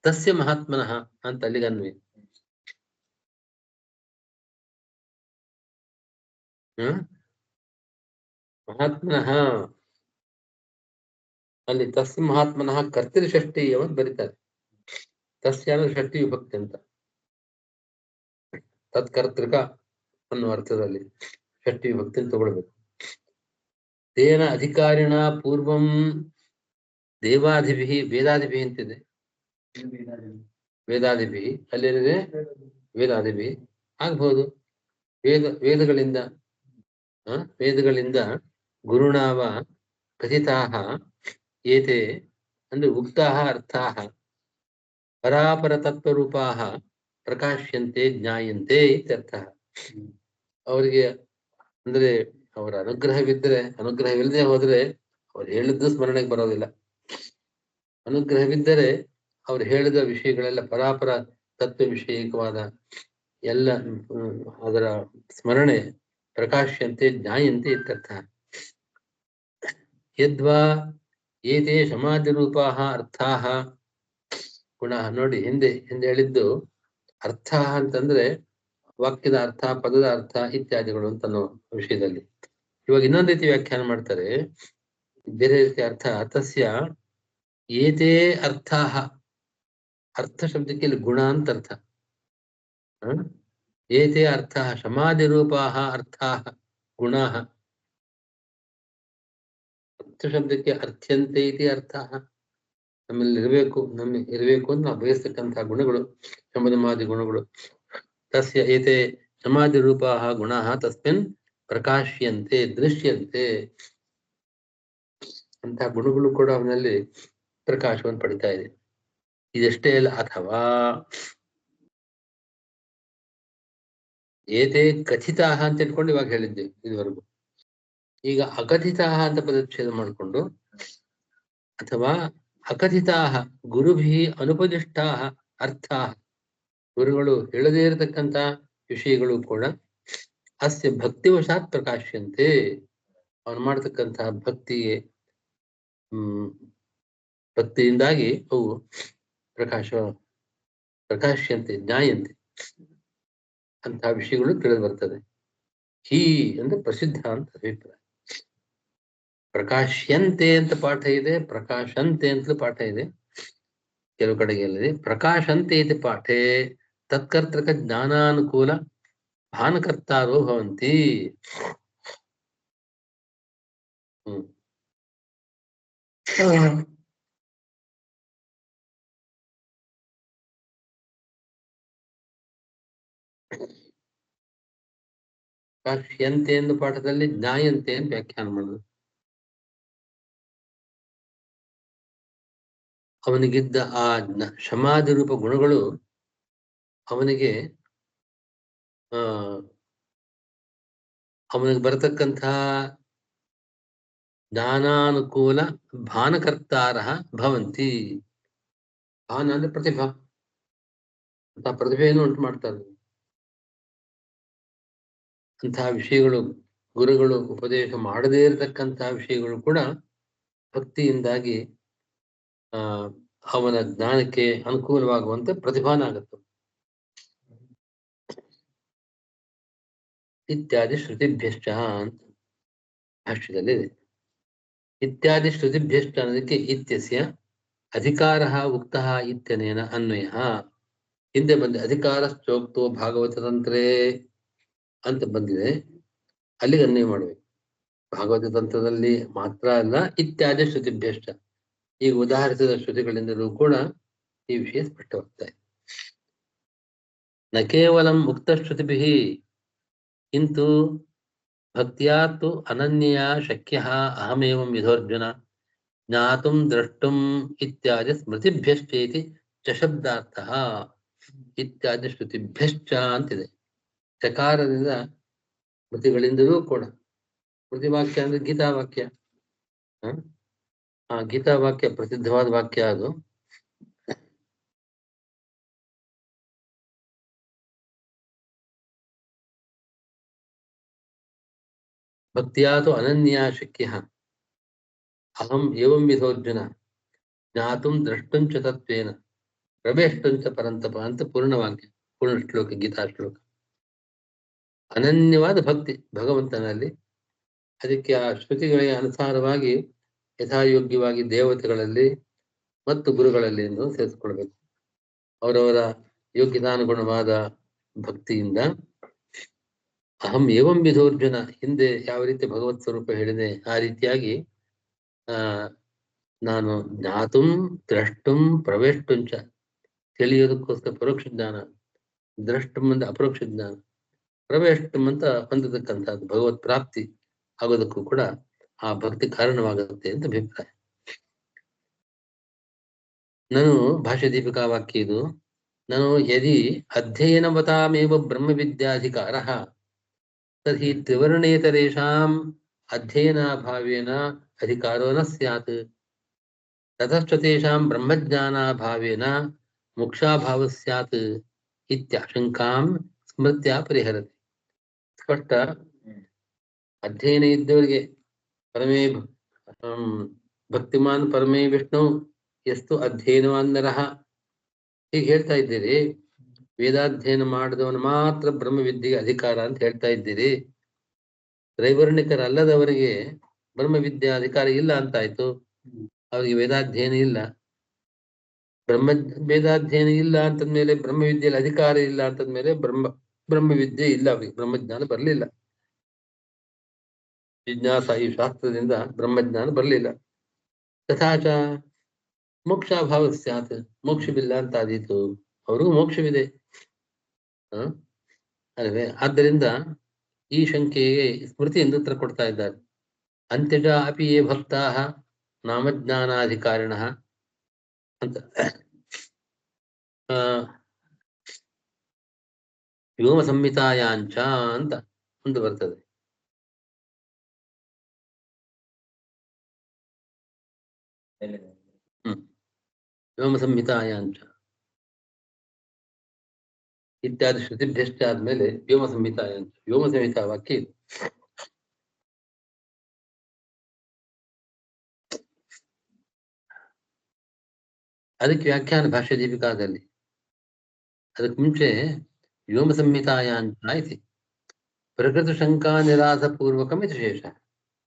ತಸ್ಯ ಮಹಾತ್ಮನಃ ಅಂತ ಅಲ್ಲಿಗನ್ವಿ. ಮಹಾತ್ಮನಃ ಅಲ್ಲಿ ತಸ್ಯ ಮಹಾತ್ಮನಃ ಕರ್ತಿರ್ ಷಷ್ಠಿ ಅಂತ ಬರೀತಾರೆ. ತಸ್ಯ ಅಂದ್ರೆ ಷಷ್ಠಿ ವಿಭಕ್ತಿ ಅಂತ, ತತ್ಕರ್ತೃಕ ಅನ್ನೋ ಅರ್ಥದಲ್ಲಿ ಷಷ್ಠಿ ವಿಭಕ್ತಿ ಅಂತ ತಗೊಳ್ಬೇಕು. ತೇನ ಅಧಿಕಾರಿಣ ಪೂರ್ವಂ ದೇವಾದಿಭಿ ವೇದಾದಿಭಿ ಅಂತಿದೆ. ವೇದಾದಿಭಿ ಅಲ್ಲೇನಿದೆ? ವೇದಾದಿಭಿ ಆಗ್ಬಹುದು. ವೇದಗಳಿಂದ ಗುರುಣಾವ ಕಥಿತಾಃ ಏತೆ ಅಂದ್ರೆ ಉಕ್ತಾಃ ಅರ್ಥಾಃ ಪರಾಪರ ತತ್ವರೂಪಾಃ ಪ್ರಕಾಶ್ಯಂತೆ ಜ್ಞಾಯಂತೆ ಇತ್ಯರ್ಥಃ. ಅವರಿಗೆ ಅಂದ್ರೆ ಅವರ ಅನುಗ್ರಹವಿಲ್ಲದೆ ಹೋದ್ರೆ ಅವ್ರು ಹೇಳಿದ್ದು ಸ್ಮರಣೆಗೆ ಬರೋದಿಲ್ಲ. ಅನುಗ್ರಹವಿದ್ದರೆ ಅವ್ರು ಹೇಳಿದ ವಿಷಯಗಳೆಲ್ಲ ಪರಾಪರ ತತ್ವ ವಿಷಯಕವಾದ ಎಲ್ಲ ಅದರ ಸ್ಮರಣೆ ಪ್ರಕಾಶ್ಯಂತೆ ಜ್ಞಾಯಂತೆ ಇತ್ಯರ್ಥಃ. ಯದ್ವಾ ಏತೆ ಸಮಾಧಿ ರೂಪಾಃ ಅರ್ಥಾಃ ಪುನಃ ನೋಡಿ, ಹಿಂದೆ ಹೇಳಿದ್ದು ಅರ್ಥ ಅಂತಂದ್ರೆ ವಾಕ್ಯದ ಅರ್ಥ, ಪದದ ಅರ್ಥ ಇತ್ಯಾದಿಗಳು ಅಂತ ಅನ್ನೋ ವಿಷಯದಲ್ಲಿ. ಇವಾಗ ಇನ್ನೊಂದು ರೀತಿ ವ್ಯಾಖ್ಯಾನ ಮಾಡ್ತಾರೆ, ಬೇರೆ ರೀತಿ ಅರ್ಥ. ತಸ್ಯ ಏತೇ ಅರ್ಥಾಃ, ಅರ್ಥ ಶಬ್ದಕ್ಕೆ ಇಲ್ಲಿ ಗುಣ ಅಂತ ಅರ್ಥ. ಏತೇ ಅರ್ಥಾಃ ಸಮಾಧಿ ರೂಪಾಃ ಅರ್ಥಾಃ ಗುಣಾಃ. ಅರ್ಥ ಶಬ್ದಕ್ಕೆ ಅರ್ಥ್ಯಂತೆ ಇತಿ ಅರ್ಥಾಃ, ನಮ್ಮಲ್ಲಿ ಇರಬೇಕು ಅಂತ ನಾವು ಬಯಸ್ತಕ್ಕಂತಹ ಗುಣಗಳು, ಶಮದಮಾದಿ ಗುಣಗಳು. ತಸ್ಯ ಏತೆ ಸಮಾಧಿ ರೂಪಾಃ ಗುಣಾಃ ತಸ್ಮಿನ್ ಪ್ರಕಾಶ್ಯಂತೆ ದೃಶ್ಯಂತೆ. ಅಂತಹ ಗುಣಗಳು ಕೂಡ ಅವನಲ್ಲಿ ಪ್ರಕಾಶವನ್ನು ಪಡಿತಾ ಇದೆ. ಇದಷ್ಟೇ ಅಲ್ಲ, ಅಥವಾ ಏತೆ ಕಥಿತಾಃ ಅಂತ ಇಟ್ಕೊಂಡು ಇವಾಗ ಹೇಳಿದ್ದೆ ಇದುವರೆಗೂ. ಈಗ ಅಕಥಿತಾಃ ಅಂತ ಪದಚ್ಛೇದ ಮಾಡಿಕೊಂಡು ಅಥವಾ ಅಕಥಿತಾಃ ಗುರುಭಿಃ ಅನುಪದಿಷ್ಟಾಃ ಅರ್ಥಾಃ, ಗುರುಗಳು ಹೇಳದೇ ಇರತಕ್ಕಂತ ವಿಷಯಗಳು ಕೂಡ ಅಸ್ಯ ಭಕ್ತಿವಶಾತ್ ಪ್ರಕಾಶ್ಯಂತೆ, ಅವನು ಮಾಡತಕ್ಕಂತಹ ಭಕ್ತಿಯಿಂದಾಗಿ ಅವು ಪ್ರಕಾಶ್ಯಂತೆ ಜ್ಞಾಯಂತೆ ಅಂತಹ ವಿಷಯಗಳು ತಿಳಿದು ಬರ್ತದೆ. ಹೀ ಅಂದ್ರೆ ಪ್ರಸಿದ್ಧ ಅಂತ ಅಭಿಪ್ರಾಯ. ಪ್ರಕಾಶ್ಯಂತೆ ಅಂತ ಪಾಠ ಇದೆ, ಪ್ರಕಾಶಂತೆ ಅಂತಲೂ ಪಾಠ ಇದೆ. ಕೆಲವು ಕಡೆಗೆ ಪ್ರಕಾಶಂತೆ ಇತಿ ಪಾಠೆ ತತ್ಕರ್ತೃಕ ಜ್ಞಾನಾನುಕೂಲ ಭಾನಕರ್ತಾರೋ ಭವಂತಿ. ಪ್ರಕಾಶ್ಯಂತೆ ಎಂದು ಪಾಠದಲ್ಲಿ ಜ್ಞಾಯಂತೆ ಅಂತ ವ್ಯಾಖ್ಯಾನ ಮಾಡುದು. ಅವನಿಗಿದ್ದ ಆ ಸಮಾಧಿ ರೂಪ ಗುಣಗಳು ಅವನಿಗೆ ಬರತಕ್ಕಂತಹ ಜ್ಞಾನಾನುಕೂಲ ಭಾನಕರ್ತಾರ ಭವಂತಿ. ಭಾನ ಅಂದ್ರೆ ಪ್ರತಿಭಾ, ಅಂತ ಪ್ರತಿಭೆಯನ್ನು ಉಂಟು ಮಾಡ್ತಾರೆ. ಅಂತಹ ವಿಷಯಗಳು ಗುರುಗಳು ಉಪದೇಶ ಮಾಡದೇ ಇರತಕ್ಕಂತಹ ವಿಷಯಗಳು ಕೂಡ ಭಕ್ತಿಯಿಂದಾಗಿ ಅವನ ಜ್ಞಾನಕ್ಕೆ ಅನುಕೂಲವಾಗುವಂತೆ ಪ್ರತಿಭಾನ ಆಗುತ್ತೆ. ಇತ್ಯಾದಿ ಶ್ರುತಿಭ್ಯಶ್ಚ ಅಂತ ಭಾಷ್ಯದಲ್ಲಿದೆ. ಇತ್ಯಾದಿ ಶ್ರುತಿಭ್ಯಶ್ಚ ಅನ್ನೋದಕ್ಕೆ ಇತ್ಯಸ್ಯ ಅಧಿಕಾರ ಉಕ್ತಃ ಇತ್ಯನೇನ ಅನ್ವಯ. ಹಿಂದೆ ಬಂದ ಅಧಿಕಾರಶ್ಚೋಕ್ತೋ ಭಾಗವತ ತಂತ್ರೇ ಅಂತ ಬಂದಿದೆ, ಅಲ್ಲಿಗೆ ಅನ್ವಯ ಮಾಡಬೇಕು. ಭಾಗವತ ತಂತ್ರದಲ್ಲಿ ಮಾತ್ರ ಅಲ್ಲ, ಇತ್ಯಾದಿ ಶ್ರುತಿಭ್ಯಷ್ಟ, ಈಗ ಉದಾಹರಿಸಿದ ಶ್ರುತಿಗಳಿಂದಲೂ ಕೂಡ ಈ ವಿಷಯ ಸ್ಪಷ್ಟವಾಗ್ತಾ ಇದೆ. ನ ಕೇವಲಂ ಮುಕ್ತಶ್ರುತಿಭಿಃ ಕಿಂತು ಭಕ್ತ್ಯಾ ತು ಅನನ್ಯಯಾ ಶಕ್ಯಃ ಅಹಮೇವಂ ವಿಧೋರ್ಜುನ ಜ್ಞಾತುಂ ದ್ರಷ್ಟುಂ ಇತ್ಯಾದಿ ಸ್ಮೃತಿಭ್ಯಶ್ಚೇತಿ ಚ ಶಬ್ದಾರ್ಥಃ. ಇತ್ಯಾದಿ ಶ್ರುತಿಭ್ಯಶ್ಚ ಅಂತಿದೆ. ಚಕಾರದಿಂದ ಸ್ಮೃತಿಗಳಿಂದಲೂ ಕೂಡ, ಸ್ಮೃತಿವಾಕ್ಯ ಅಂದ್ರೆ ಗೀತಾವಾಕ್ಯ. ಆ ಗೀತಾವಾಕ್ಯ ಪ್ರಸಿದ್ಧವಾದ ವಾಕ್ಯ ಅದು. ಭಕ್ತಿಯಾ ತು ಅನನ್ಯಾ ಶಕ್ಯಃ ಅಹಂ ಏವಂ ವಿಧೋರ್ಜುನ ಜ್ಞಾತುಂ ದ್ರಷ್ಟುಂ ಚ ತತ್ವೇನ ಪ್ರವೇಷ್ಟುಂ ಚ ಪರಂತಪ ಅಂತ ಪೂರ್ಣವಾಕ್ಯ, ಪೂರ್ಣ ಶ್ಲೋಕ, ಗೀತಾ ಶ್ಲೋಕ. ಅನನ್ಯವಾದ ಭಕ್ತಿ ಭಗವಂತನಲ್ಲಿ, ಅದಕ್ಕೆ ಆ ಶ್ರುತಿಗಳಿಗೆ ಅನುಸಾರವಾಗಿ ಯಥಾಯೋಗ್ಯವಾಗಿ ದೇವತೆಗಳಲ್ಲಿ ಮತ್ತು ಗುರುಗಳಲ್ಲಿ ಸೇರಿಸ್ಕೊಳ್ಬೇಕು. ಅವರವರ ಯೋಗ್ಯತಾನುಗುಣವಾದ ಭಕ್ತಿಯಿಂದ ಅಹಂ ಏವಂ ವಿಧೋರ್ಜುನ, ಹಿಂದೆ ಯಾವ ರೀತಿ ಭಗವತ್ ಸ್ವರೂಪ ಹೇಳಿದೆ ಆ ರೀತಿಯಾಗಿ ನಾನು ಜ್ಞಾತುಂ ದ್ರಷ್ಟುಂ ಪ್ರವೇಷ್ಟುಂಚ, ತಿಳಿಯೋದಕ್ಕೋಸ್ಕರ ಪರೋಕ್ಷ ಜ್ಞಾನ, ದ್ರಷ್ಟುಂ ಅಂತ ಅಪರೋಕ್ಷ ಜ್ಞಾನ, ಪ್ರವೇಷ್ಟುಂ ಅಂತ ಹೊಂದತಕ್ಕಂಥದ್ದು ಭಗವತ್ ಪ್ರಾಪ್ತಿ ಆಗೋದಕ್ಕೂ ಕೂಡ ಆ ಭಕ್ತಿ ಕಾರಣವಾಗುತ್ತೆ ಅಂತ ಅಭಿಪ್ರಾಯ. ನಾನು ಭಾಷ್ಯ ದೀಪಿಕಾ ವಾಕ್ಯ ಇದು. ನಾನು ಯದಿ ಅಧ್ಯಯನವತಾಮೇವ ಬ್ರಹ್ಮವಿದ್ಯಾಧಿಕಾರಃ ತರ್ಹಿ ತ್ರಿವರ್ಣೇತರೇಷಾಂ ಅಧ್ಯಯನಾಭಾವೇನ ಅಧಿಕಾರೋ ನ ಸ್ಯಾತ್ ತತಶ್ಚ ತೇಷಾಂ ಬ್ರಹ್ಮಜ್ಞಾನಾಭಾವೇನ ಮೋಕ್ಷಾಭಾವ ಸ್ಯಾತ್ ಇತ್ಯಾಶಂಕಾಂ ಸ್ಮೃತ್ಯಾ ಪರಿಹರತಿ. ಸ್ಪಷ್ಟ. ಅಧ್ಯಯನ ಇದ್ದವರಿಗೆ ಪರಮೇ ಭಕ್ತಿಮಾನ್ ಪರಮೇ ವಿಷ್ಣು ಎಷ್ಟು ಅಧ್ಯಯನವಾನ್ ನರಃ ಹೀಗೆ ಹೇಳ್ತಾ ಇದ್ದೀರಿ. ವೇದಾಧ್ಯಯನ ಮಾಡಿದವನು ಮಾತ್ರ ಬ್ರಹ್ಮವಿದ್ಯೆಗೆ ಅಧಿಕಾರ ಅಂತ ಹೇಳ್ತಾ ಇದ್ದೀರಿ. ತ್ರೈವರ್ಣಿಕರಲ್ಲದವರಿಗೆ ಬ್ರಹ್ಮವಿದ್ಯಾ ಅಧಿಕಾರ ಇಲ್ಲ ಅಂತಾಯ್ತು. ಅವರಿಗೆ ವೇದಾಧ್ಯಯನ ಇಲ್ಲ. ವೇದಾಧ್ಯಯನ ಇಲ್ಲ ಅಂತಂದ್ಮೇಲೆ ಬ್ರಹ್ಮವಿದ್ಯೆಯಲ್ಲಿ ಅಧಿಕಾರ ಇಲ್ಲ ಅಂತಂದ್ಮೇಲೆ ಬ್ರಹ್ಮವಿದ್ಯೆ ಇಲ್ಲ, ಅವರಿಗೆ ಬ್ರಹ್ಮಜ್ಞಾನ ಬರಲಿಲ್ಲ. ಜಿಜ್ಞಾಸ ಈ ಶಾಸ್ತ್ರದಿಂದ ಬ್ರಹ್ಮಜ್ಞಾನ ಬರಲಿಲ್ಲ. ತಥಾಚ ಮೋಕ್ಷಾಭಾವ ಸ್ಯಾತ್, ಮೋಕ್ಷವಿಲ್ಲ ಅಂತ ಆದೀತು. ಅವ್ರಿಗೂ ಮೋಕ್ಷವಿದೆ. ಅಲ್ವೇ? ಆದ್ದರಿಂದ ಈ ಶಂಕೆಗೆ ಸ್ಮೃತಿಯಿಂದ ಉತ್ತರ ಕೊಡ್ತಾ ಇದ್ದಾರೆ. ಅಂತ್ಯಜ ಅಪಿ ಯೇ ಭಕ್ತಾಃ ನಾಮಜ್ಞಾನಾಧಿಕಾರಿಣಃ ಅಂತ ವ್ಯೋಮ ಸಂಹಿತಾಯಾಂಚ ಅಂತ ಒಂದು ಬರ್ತದೆ. ವ್ಯೋಮ ಸಂಹಿತಾಯಾಂಚ ಇತ್ಯಾದಿ ಶ್ರುತಿಭ್ಯಷ್ಟ ಆದ್ಮೇಲೆ ವ್ಯೋಮ ಸಂಹಿತಾಯಾಂಚ, ವ್ಯೋಮ ಸಂಹಿತಾ ವಾಕ್ಯ ಇದು. ಅದಕ್ಕೆ ವ್ಯಾಖ್ಯಾನ ಭಾಷ್ಯ ದೀಪಿಕಾದಲ್ಲಿ. ಅದಕ್ಕೆ ಮುಂಚೆ ವ್ಯೋಮ ಸಂಹಿತಾಯಾಂಚ ಐತಿ ಪ್ರಕೃತ ಶಂಕಾ ನಿರಾಸ ಪೂರ್ವಕಂ ಇದು ಶೇಷ.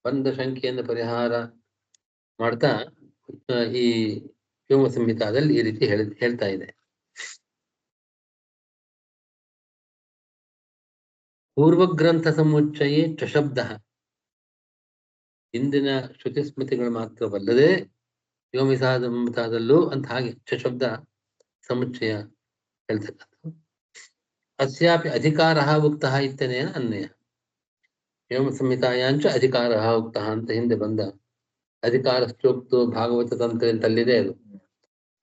ಬಂದ ಶಂಕೆಯನ್ನು ಪರಿಹಾರ ಮಾಡ್ತಾ ಈ ವ್ಯೋಮ ಸಂಹಿತಾದಲ್ಲಿ ಈ ರೀತಿ ಹೇಳ್ತಾ ಇದೆ. ಪೂರ್ವಗ್ರಂಥ ಸಮುಚ್ಚಯೇ ಚ ಶಬ್ದ, ಹಿಂದಿನ ಶ್ರುತಿ ಸ್ಮೃತಿಗಳು ಮಾತ್ರವಲ್ಲದೆ ವ್ಯೋಮಸಂಹಿತಾದಲ್ಲೂ ಅಂತ ಹಾಗೆ ಚ ಶಬ್ದ ಸಮುಚ್ಚಯ ಹೇಳ್ತಕ್ಕಂಥ. ಅಸ್ಯಾಪಿ ಅಧಿಕಾರ ಉಕ್ತಃ ಇತ್ಯನೇನ ಅನ್ವಯ. ವ್ಯೋಮ ಸಂಹಿತಾಯಾಂಚ ಅಧಿಕಾರ ಉಕ್ತಃ ಅಂತ ಹಿಂದೆ ಬಂದ ಅಧಿಕಾರ ಶ್ಲೋಕ್ತು ಭಾಗವತ ತಂತ್ರ ಅಂತಲ್ಲಿದೆ, ಅದು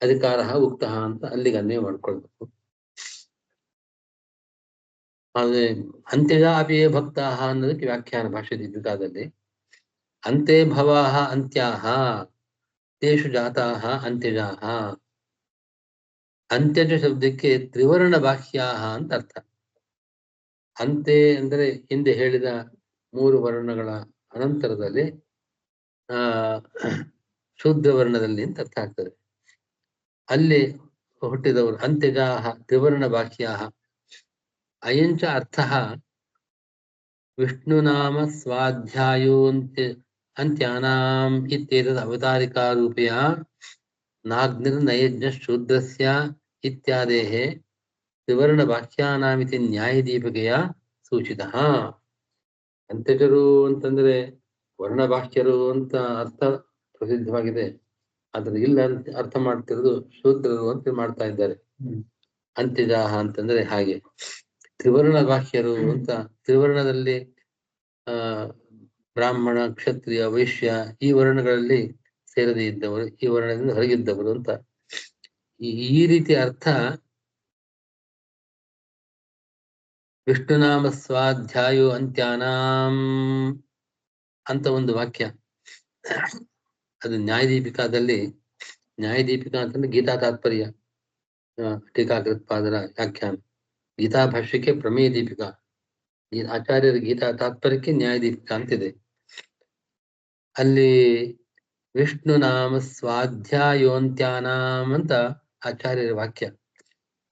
ಅಧಿಕಾರ ಉಕ್ತಃ ಅಂತ ಅಲ್ಲಿಗೆ ಅನ್ವಯ ಮಾಡ್ಕೊಳ್ಬೇಕು. ಆದ್ರೆ ಅಂತ್ಯಜ ಅಪಿ ಯೇ ಭಕ್ತಾಃ ಅನ್ನೋದಕ್ಕೆ ವ್ಯಾಖ್ಯಾನ ಭಾಷ್ಯ ದೀಪಿಕಾದಲ್ಲಿ ಅಂತೆ ಭವಾಃ ಅಂತ್ಯಾಃ ತೇಷು ಜಾತಾಃ ಅಂತ್ಯಜಾಃ. ಅಂತ್ಯಜ ಶಬ್ದಕ್ಕೆ ತ್ರಿವರ್ಣ ಬಾಹ್ಯಾಃ ಅಂತ ಅರ್ಥ. ಅಂತೆ ಅಂದರೆ ಹಿಂದೆ ಹೇಳಿದ 3 ವರ್ಣಗಳ ಅನಂತರದಲ್ಲಿ ಶೂದ್ರ ವರ್ಣದಲ್ಲಿ ಅಂತ ಅರ್ಥ ಆಗ್ತದೆ. ಅಲ್ಲಿ ಹುಟ್ಟಿದವರು ಅಂತ್ಯಜಾಃ ತ್ರಿವರ್ಣ ಬಾಹ್ಯಾಃ. ಅಯಂಚ ಅರ್ಥಃ ವಿಷ್ಣುನಾಮ ಸ್ವಾಧ್ಯಾಯೋಂತ್ಯ ಅಂತ್ಯಾನಾಂ ಇತ್ಯೇತದ್ ಅವತಾರಿಕಾರೂಪೇಯ ನಾಗ್ನಿರ್ನಯಜ್ಞ ಶೂದ್ರಸ್ಯ ಇತ್ಯಾದೇಃ ತ್ರಿವರ್ಣ ವಾಕ್ಯಾನಾಮಿತಿ ನ್ಯಾಯದೀಪಿಕೆಯ ಸೂಚಿತಃ. ಅಂತ್ಯಜರು ಅಂತಂದ್ರೆ ವರ್ಣಭಾಷ್ಯರು ಅಂತ ಅರ್ಥ ಪ್ರಸಿದ್ಧವಾಗಿದೆ, ಆದ್ರೆ ಇಲ್ಲ ಅಂತ ಅರ್ಥ ಮಾಡ್ತಿರೋದು ಶೂದ್ರರು ಅಂತ ಮಾಡ್ತಾ ಇದ್ದಾರೆ. ಅಂತ್ಯಜಾಹ ಅಂತಂದ್ರೆ ಹಾಗೆ. ತ್ರಿವರ್ಣ ಭಾಷ್ಯರು ಅಂತ, ತ್ರಿವರ್ಣದಲ್ಲಿ ಬ್ರಾಹ್ಮಣ, ಕ್ಷತ್ರಿಯ, ವೈಶ್ಯ ಈ ವರ್ಣಗಳಲ್ಲಿ ಸೇರದೇ ಇದ್ದವರು, ಈ ವರ್ಣದಿಂದ ಹೊರಗಿದ್ದವರು ಅಂತ ಈ ರೀತಿಯ ಅರ್ಥ ವಿಷ್ಣುನಾಮ ಸ್ವಾಧ್ಯಾಯೋ ಅಂತ್ಯಾನಾಂ ಅಂತ ಒಂದು ವಾಕ್ಯ. ಅದು ನ್ಯಾಯದೀಪಿಕಾದಲ್ಲಿ, ನ್ಯಾಯದೀಪಿಕಾ ಅಂತಂದ್ರೆ ಗೀತಾ ತಾತ್ಪರ್ಯ, ಟೀಕಾಕೃತ್ಪಾದರ ವ್ಯಾಖ್ಯಾನ. ಗೀತಾ ಭಾಷ್ಯಕ್ಕೆ ಪ್ರಮೇಯ ದೀಪಿಕಾ, ಈ ಆಚಾರ್ಯರ ಗೀತಾ ತಾತ್ಪರ್ಯಕ್ಕೆ ನ್ಯಾಯದೀಪಿಕಾ ಅಂತಿದೆ. ಅಲ್ಲಿ ವಿಷ್ಣುನಾಮ ಸ್ವಾಧ್ಯಾಯೋಂತ್ಯಾನಾಂ ಅಂತ ಆಚಾರ್ಯರ ವಾಕ್ಯ.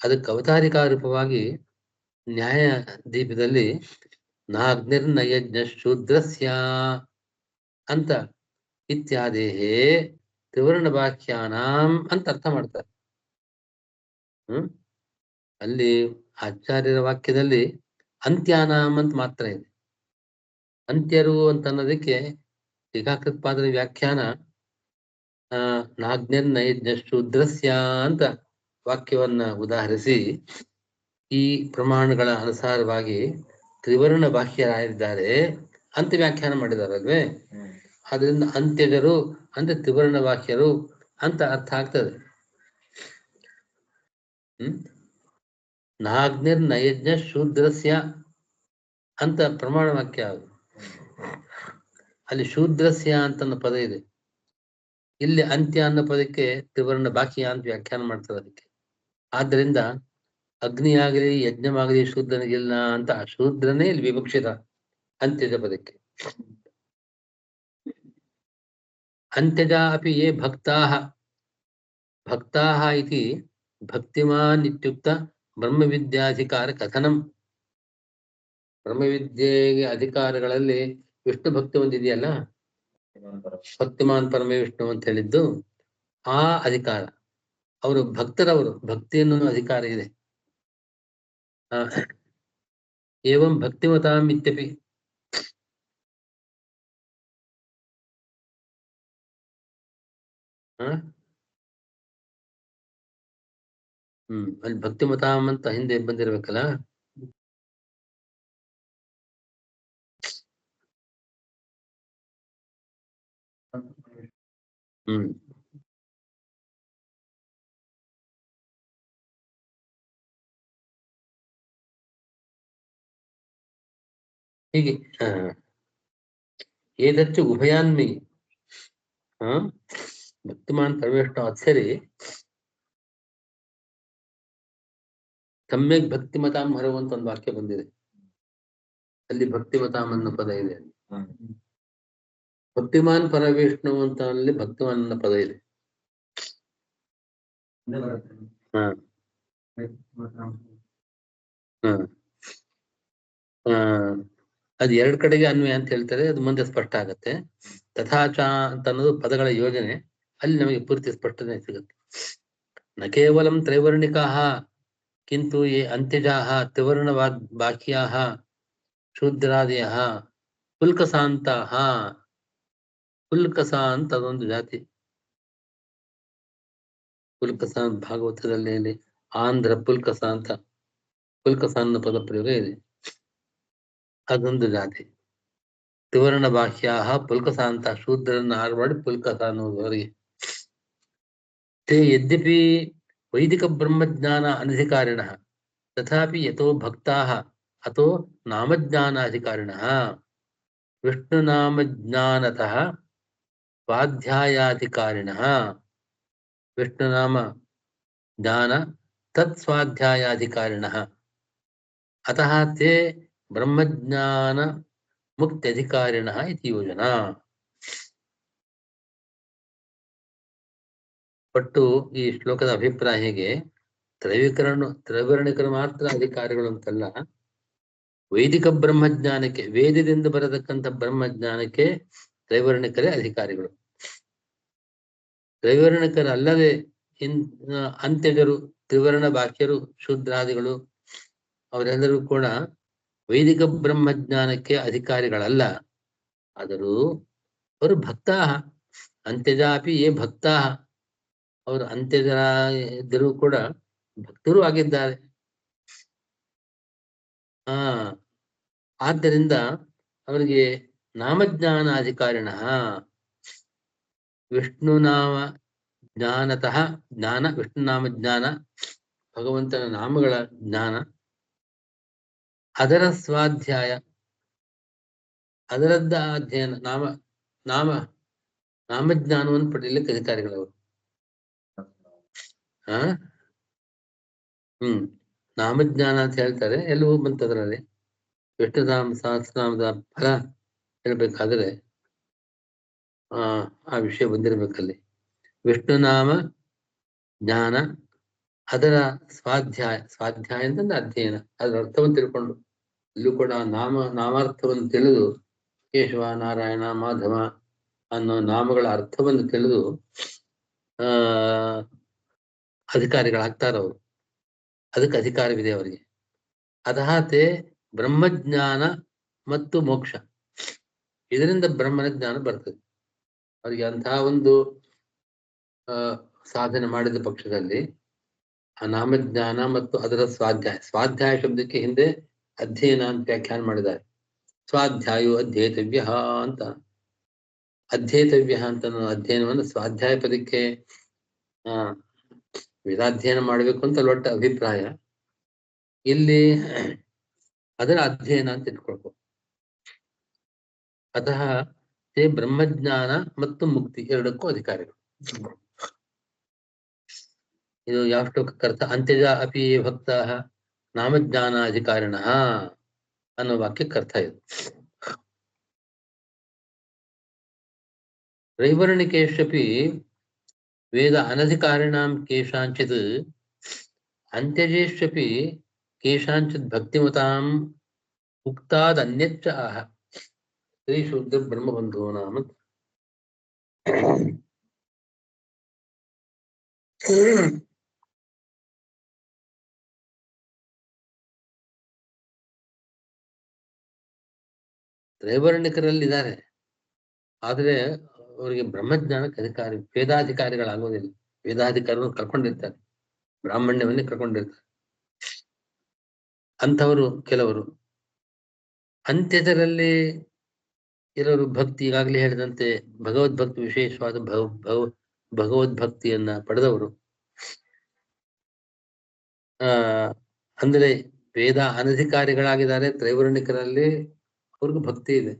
ಅದಕ್ಕೆ ಅವತಾರಿಕಾ ರೂಪವಾಗಿ ನ್ಯಾಯ ದೀಪದಲ್ಲಿ ನಾಗ್ನಿರ್ನಯಜ್ಞ ಶೂದ್ರಸ್ಯ ಅಂತ ಇತ್ಯಾದೇಹೇ ತ್ರಿವರ್ಣ ವಾಕ್ಯಾನಾಂ ಅಂತ ಅರ್ಥ ಮಾಡ್ತಾರೆ. ಅಲ್ಲಿ ಆಚಾರ್ಯರ ವಾಕ್ಯದಲ್ಲಿ ಅಂತ್ಯಾನಾಂ ಅಂತ ಮಾತ್ರ ಇದೆ. ಅಂತ್ಯರು ಅಂತ ಅನ್ನೋದಕ್ಕೆ ಟೀಕಾಕೃತ್ಪಾದರ ವ್ಯಾಖ್ಯಾನ ನಾಗ್ನಿರ್ನಯಜ್ಞ ಶೂದ್ರಸ್ಯ ಅಂತ ವಾಕ್ಯವನ್ನ ಉದಾಹರಿಸಿ ಈ ಪ್ರಮಾಣಗಳ ಅನುಸಾರವಾಗಿ ತ್ರಿವರ್ಣ ಭಾಷ್ಯರಾಗಿದ್ದಾರೆ ಅಂತ ವ್ಯಾಖ್ಯಾನ ಮಾಡಿದಾರಲ್ವೇ. ಅದರಿಂದ ಅಂತ್ಯಜರು ಅಂದ್ರೆ ತ್ರಿವರ್ಣ ವಾಕ್ಯರು ಅಂತ ಅರ್ಥ ಆಗ್ತದೆ. ನಾಗ್ನಿರ್ನಯಜ್ಞ ಶೂದ್ರಸ್ಯ ಅಂತ ಪ್ರಮಾಣ ವಾಕ್ಯ. ಅಲ್ಲಿ ಶೂದ್ರಸ್ಯ ಅಂತ ಪದ ಇದೆ, ಇಲ್ಲಿ ಅಂತ್ಯ ಅನ್ನೋ ಪದಕ್ಕೆ ತ್ರಿವರ್ಣ ಬಾಕ್ಯ ಅಂತ ವ್ಯಾಖ್ಯಾನ ಮಾಡ್ತಾರೆ ಅದಕ್ಕೆ. ಆದ್ದರಿಂದ ಅಗ್ನಿಯಾಗಲಿ ಯಜ್ಞವಾಗಲಿ ಶೂದ್ರನಿಗಿಲ್ಲ ಅಂತ ಶೂದ್ರನೇ ಇಲ್ಲಿ ವಿವಕ್ಷಿತ ಅಂತ್ಯಜ ಪದಕ್ಕೆ. ಅಂತ್ಯಜ ಅಪಿ ಯೇ ಭಕ್ತಾಃ, ಭಕ್ತಾಃ ಇತಿ ಭಕ್ತಿಮಾನ್ ಇತ್ಯುಕ್ತ ಬ್ರಹ್ಮವಿದ್ಯಾಧಿಕಾರ ಕಥನಂ. ಬ್ರಹ್ಮವಿದ್ಯೆಗೆ ಅಧಿಕಾರಗಳಲ್ಲಿ ವಿಷ್ಣು ಭಕ್ತಿ ಒಂದಿದೆಯಲ್ಲ, ಭಕ್ತಿಮಾನ್ ಪರಮೇ ವಿಷ್ಣು ಅಂತ ಹೇಳಿದ್ದು ಆ ಅಧಿಕಾರ. ಅವರು ಭಕ್ತರವರು, ಭಕ್ತಿ ಅನ್ನೋ ಅಧಿಕಾರ ಇದೆ. ಏವಂ ಭಕ್ತಿಮತಾಂ ಇತ್ಯಪಿ. ಅಲ್ಲಿ ಭಕ್ತಿಮತಾಂ ಅಂತ ಹಿಂದೆ ಬಂದಿರ್ಬೇಕಲ್ಲ. ಹೀಗೆ ಏದಚ್ಚು ಉಭಯಾನ್ಮಿ ಭಕ್ತಿಮಾನ್ ಪರಮೇಶ್ವರ ಅತ್ಸರಿ ಸಮ್ಯಕ್ ಭಕ್ತಿಮತಾಂ ಹರುವಂತ ಒಂದು ವಾಕ್ಯ ಬಂದಿದೆ. ಅಲ್ಲಿ ಭಕ್ತಿಮತಾಂ ಅನ್ನೋ ಪದ ಇದೆ. ಭಕ್ತಿಮಾನ್ ಪರಮೇಶ್ವರ ಅಂತ ಅಲ್ಲಿ ಭಕ್ತಿಮಾನ್ ಅನ್ನೋ ಪದ ಇದೆ. ಅದು ಎರಡ್ ಕಡೆಗೆ ಅನ್ವಯ ಅಂತ ಹೇಳ್ತಾರೆ, ಅದು ಮುಂದೆ ಸ್ಪಷ್ಟ ಆಗತ್ತೆ. ತಥಾಚ ಅಂತ ಅನ್ನೋದು ಪದಗಳ ಯೋಜನೆ, ಅಲ್ಲಿ ನಮಗೆ ಪೂರ್ತಿ ಸ್ಪಷ್ಟನೆ ಸಿಗುತ್ತೆ. ನ ಕೇವಲಂ ತ್ರೈವರ್ಣಿಕಾಃ ಕಿಂತು ಯೇ ಅಂತ್ಯಜಾಃ ತ್ರಿವರ್ಣ ಬಾಕ್ಯಾಃ ಶೂದ್ರಾದಯಃ ಪುಲ್ಕಸಾಂತಾಃ. ಪುಲ್ಕಸ ಅಂತ ಅದೊಂದು ಜಾತಿ. ಪುಲ್ಕಸ ಭಾಗವತದಲ್ಲಿ ಆಂಧ್ರ ಪುಲ್ಕಸ ಅಂತ, ಪುಲ್ಕಸ ಅನ್ನೋ ಪದ ಪ್ರಯೋಗ ಇದೆ. ಅದೊಂದು ಜಾತಿ. ತ್ರಿವರ್ಣ ಬಾಹ್ಯಾಃ ಪುಲ್ಕಸಾಂತ, ಶೂದ್ರನ್ನ ಆರು ಮಾಡಿ ಪುಲ್ಕಸ ಅನ್ನೋದವರಿಗೆ. ತೇ ಯದ್ಯಪಿ ವೈದಿಕ ಬ್ರಹ್ಮಜ್ಞಾನ ಅನಧಿಕಾರಿಣಃ ತಥಾಪಿ ಯತೋ ಭಕ್ತಾಃ ಅಥೋ ನಾಮಜ್ಞಾನಾಧಿಕಾರಿಣಃ ವಿಷ್ಣುನಾಮಜ್ಞಾನತಃ ಸ್ವಾಧ್ಯಾಯಾಧಿಕಾರಿಣಃ. ವಿಷ್ಣುನಾಮ ಜ್ಞಾನ ತತ್ ಸ್ವಾಧ್ಯಾಯಾಧಿಕಾರಿಣಃ ಅತಃ ತೇ ಬ್ರಹ್ಮಜ್ಞಾನ ಮುಕ್ತ್ಯಧಿಕಾರಿಣಃ ಇತಿ ಯೋಜನಾ. ಒಟ್ಟು ಈ ಶ್ಲೋಕದ ಅಭಿಪ್ರಾಯ ಹೇಗೆ, ತ್ರೈವರ್ಣಿಕರು ಮಾತ್ರ ಅಧಿಕಾರಿಗಳು ಅಂತಲ್ಲ, ವೈದಿಕ ಬ್ರಹ್ಮಜ್ಞಾನಕ್ಕೆ, ವೇದದಿಂದ ಬರತಕ್ಕಂಥ ಬ್ರಹ್ಮಜ್ಞಾನಕ್ಕೆ ತ್ರೈವರ್ಣಿಕರೇ ಅಧಿಕಾರಿಗಳು. ತ್ರೈವರ್ಣಿಕರಲ್ಲದೆ ಅಂತ್ಯಜರು, ತ್ರಿವರ್ಣ ಬಾಕ್ಯರು, ಶೂದ್ರಾದಿಗಳು ಅವರೆಲ್ಲರೂ ಕೂಡ ವೈದಿಕ ಬ್ರಹ್ಮಜ್ಞಾನಕ್ಕೆ ಅಧಿಕಾರಿಗಳಲ್ಲ. ಆದರೂ ಅವರು ಭಕ್ತಾ ಅಂತ್ಯಜ ಅಪಿ ಯೇ ಭಕ್ತಾ, ಅವರು ಅಂತ್ಯಜರ ಇದ್ದರೂ ಕೂಡ ಭಕ್ತರು ಆಗಿದ್ದಾರೆ. ಆದ್ದರಿಂದ ಅವರಿಗೆ ನಾಮಜ್ಞಾನ ಅಧಿಕಾರಿಣ ವಿಷ್ಣುನಾಮ ಜ್ಞಾನತಃ ಜ್ಞಾನ, ವಿಷ್ಣುನಾಮ ಜ್ಞಾನ, ಭಗವಂತನ ನಾಮಗಳ ಜ್ಞಾನ, ಅದರ ಸ್ವಾಧ್ಯಾಯ, ಅದರದ್ದ ಅಧ್ಯಯನ, ನಾಮಜ್ಞಾನವನ್ನು ಪಡೆಯಲಿಕ್ಕೆ ಅಧಿಕಾರಿಗಳವರು. ನಾಮಜ್ಞಾನ ಅಂತ ಹೇಳ್ತಾರೆ. ಎಲ್ಲವೂ ಬಂತದ್ರಲ್ಲಿ ವಿಷ್ಣುನಾಮ ಸಹಸ್ರನಾಮದ ಫಲ ಹೇಳ್ಬೇಕಾದ್ರೆ ಆ ವಿಷಯ ಬಂದಿರಬೇಕಲ್ಲಿ. ವಿಷ್ಣುನಾಮ ಜ್ಞಾನ, ಅದರ ಸ್ವಾಧ್ಯಾಯ ಅಂತಂದ್ರೆ ಅಧ್ಯಯನ, ಅದರ ಅರ್ಥವನ್ನು ತಿಳ್ಕೊಂಡು, ಇಲ್ಲೂ ಕೂಡ ನಾಮಾರ್ಥವನ್ನು ತಿಳಿದು, ಕೇಶವ, ನಾರಾಯಣ, ಮಾಧವ ಅನ್ನೋ ನಾಮಗಳ ಅರ್ಥವನ್ನು ತಿಳಿದು ಅಧಿಕಾರಿಗಳಾಗ್ತಾರವರು. ಅದಕ್ಕೆ ಅಧಿಕಾರವಿದೆ ಅವರಿಗೆ. ಅದಹಾತೆ ಬ್ರಹ್ಮಜ್ಞಾನ ಮತ್ತು ಮೋಕ್ಷ, ಇದರಿಂದ ಬ್ರಹ್ಮನ ಜ್ಞಾನ ಬರ್ತದೆ ಅವರಿಗೆ. ಅಂತಹ ಒಂದು ಸಾಧನೆ ಮಾಡಿದ ಪಕ್ಷದಲ್ಲಿ ಆ ನಾಮಜ್ಞಾನ ಮತ್ತು ಅದರ ಸ್ವಾಧ್ಯಾಯ ಶಬ್ದಕ್ಕೆ ಹಿಂದೆ ಅಧ್ಯಯನ ಅಂತ ವ್ಯಾಖ್ಯಾನ ಮಾಡಿದ್ದಾರೆ. ಸ್ವಾಧ್ಯಾಯೋ ಅಧ್ಯೇತವ್ಯ ಅಂತ, ಅಧ್ಯೇತವ್ಯ ಅಂತ ಅಧ್ಯಯನವನ್ನು ಸ್ವಾಧ್ಯಾಯ ಪದಕ್ಕೆ ವೇದಾಧ್ಯಯನ ಮಾಡಬೇಕು ಅಂತ ಒಟ್ಟ ಅಭಿಪ್ರಾಯ. ಇಲ್ಲಿ ಅದರ ಅಧ್ಯಯನ ಅಂತ ಇಟ್ಕೊಳ್ಬೇಕು. ಅತಃ ತೇ ಬ್ರಹ್ಮಜ್ಞಾನ ಮತ್ತು ಮುಕ್ತಿ ಎರಡಕ್ಕೂ ಅಧಿಕಾರಿಗಳು. ಇದು ಯಾವ ಶ್ಲೋಕಕ್ಕೆ ಅರ್ಥ? ಅಂತ್ಯಜ ಅಪಿ ಭಕ್ತ ನಾಮಜ್ಞಾನ ಅಧಿಕಾರಿಣ ಅನ್ನೋ ವಾಕ್ಯಕ್ಕೆ ಅರ್ಥ ಇದು. ತ್ರೈವರ್ಣಿಕೇಶಪಿ ವೇದ ಅನಧಿಕಾರಿಣಾಂ ಕೇಶಾಂಚಿತ್ ಅಂತ್ಯಜೇಶ್ವಪಿ ಕೇಶಾಂಚಿತ್ ಭಕ್ತಿಮತಾಂ ಉಕ್ತಾದ್ ಅನ್ಯಚ್ಚ ಆಹ ಶ್ರೀಶೂದ್ರ ಬ್ರಹ್ಮಬಂಧೋ ನಾಮ. ತ್ರೈವರ್ಣಿಕರಲ್ಲಿದ್ದಾರೆ, ಆದರೆ ಅವರಿಗೆ ಬ್ರಹ್ಮಜ್ಞಾನಕ್ಕೆ ಅಧಿಕಾರಿ, ವೇದಾಧಿಕಾರಿಗಳಾಗೋದಿಲ್ಲ. ವೇದಾಧಿಕಾರಿಗಳು ಕರ್ಕೊಂಡಿರ್ತಾರೆ, ಬ್ರಾಹ್ಮಣ್ಯವನ್ನೇ ಕರ್ಕೊಂಡಿರ್ತಾರೆ. ಅಂಥವರು ಕೆಲವರು. ಅಂತ್ಯದಲ್ಲಿ ಇರೋರು ಭಕ್ತಿ, ಈಗಾಗಲೇ ಹೇಳಿದಂತೆ ಭಗವದ್ಭಕ್ತಿ, ವಿಶೇಷವಾದ ಭಗವದ್ಭಕ್ತಿಯನ್ನ ಪಡೆದವರು. ಅಂದ್ರೆ ವೇದ ಅನಧಿಕಾರಿಗಳಾಗಿದ್ದಾರೆ ತ್ರೈವರ್ಣಿಕರಲ್ಲಿ, ಅವ್ರಿಗೂ ಭಕ್ತಿ ಇದೆ,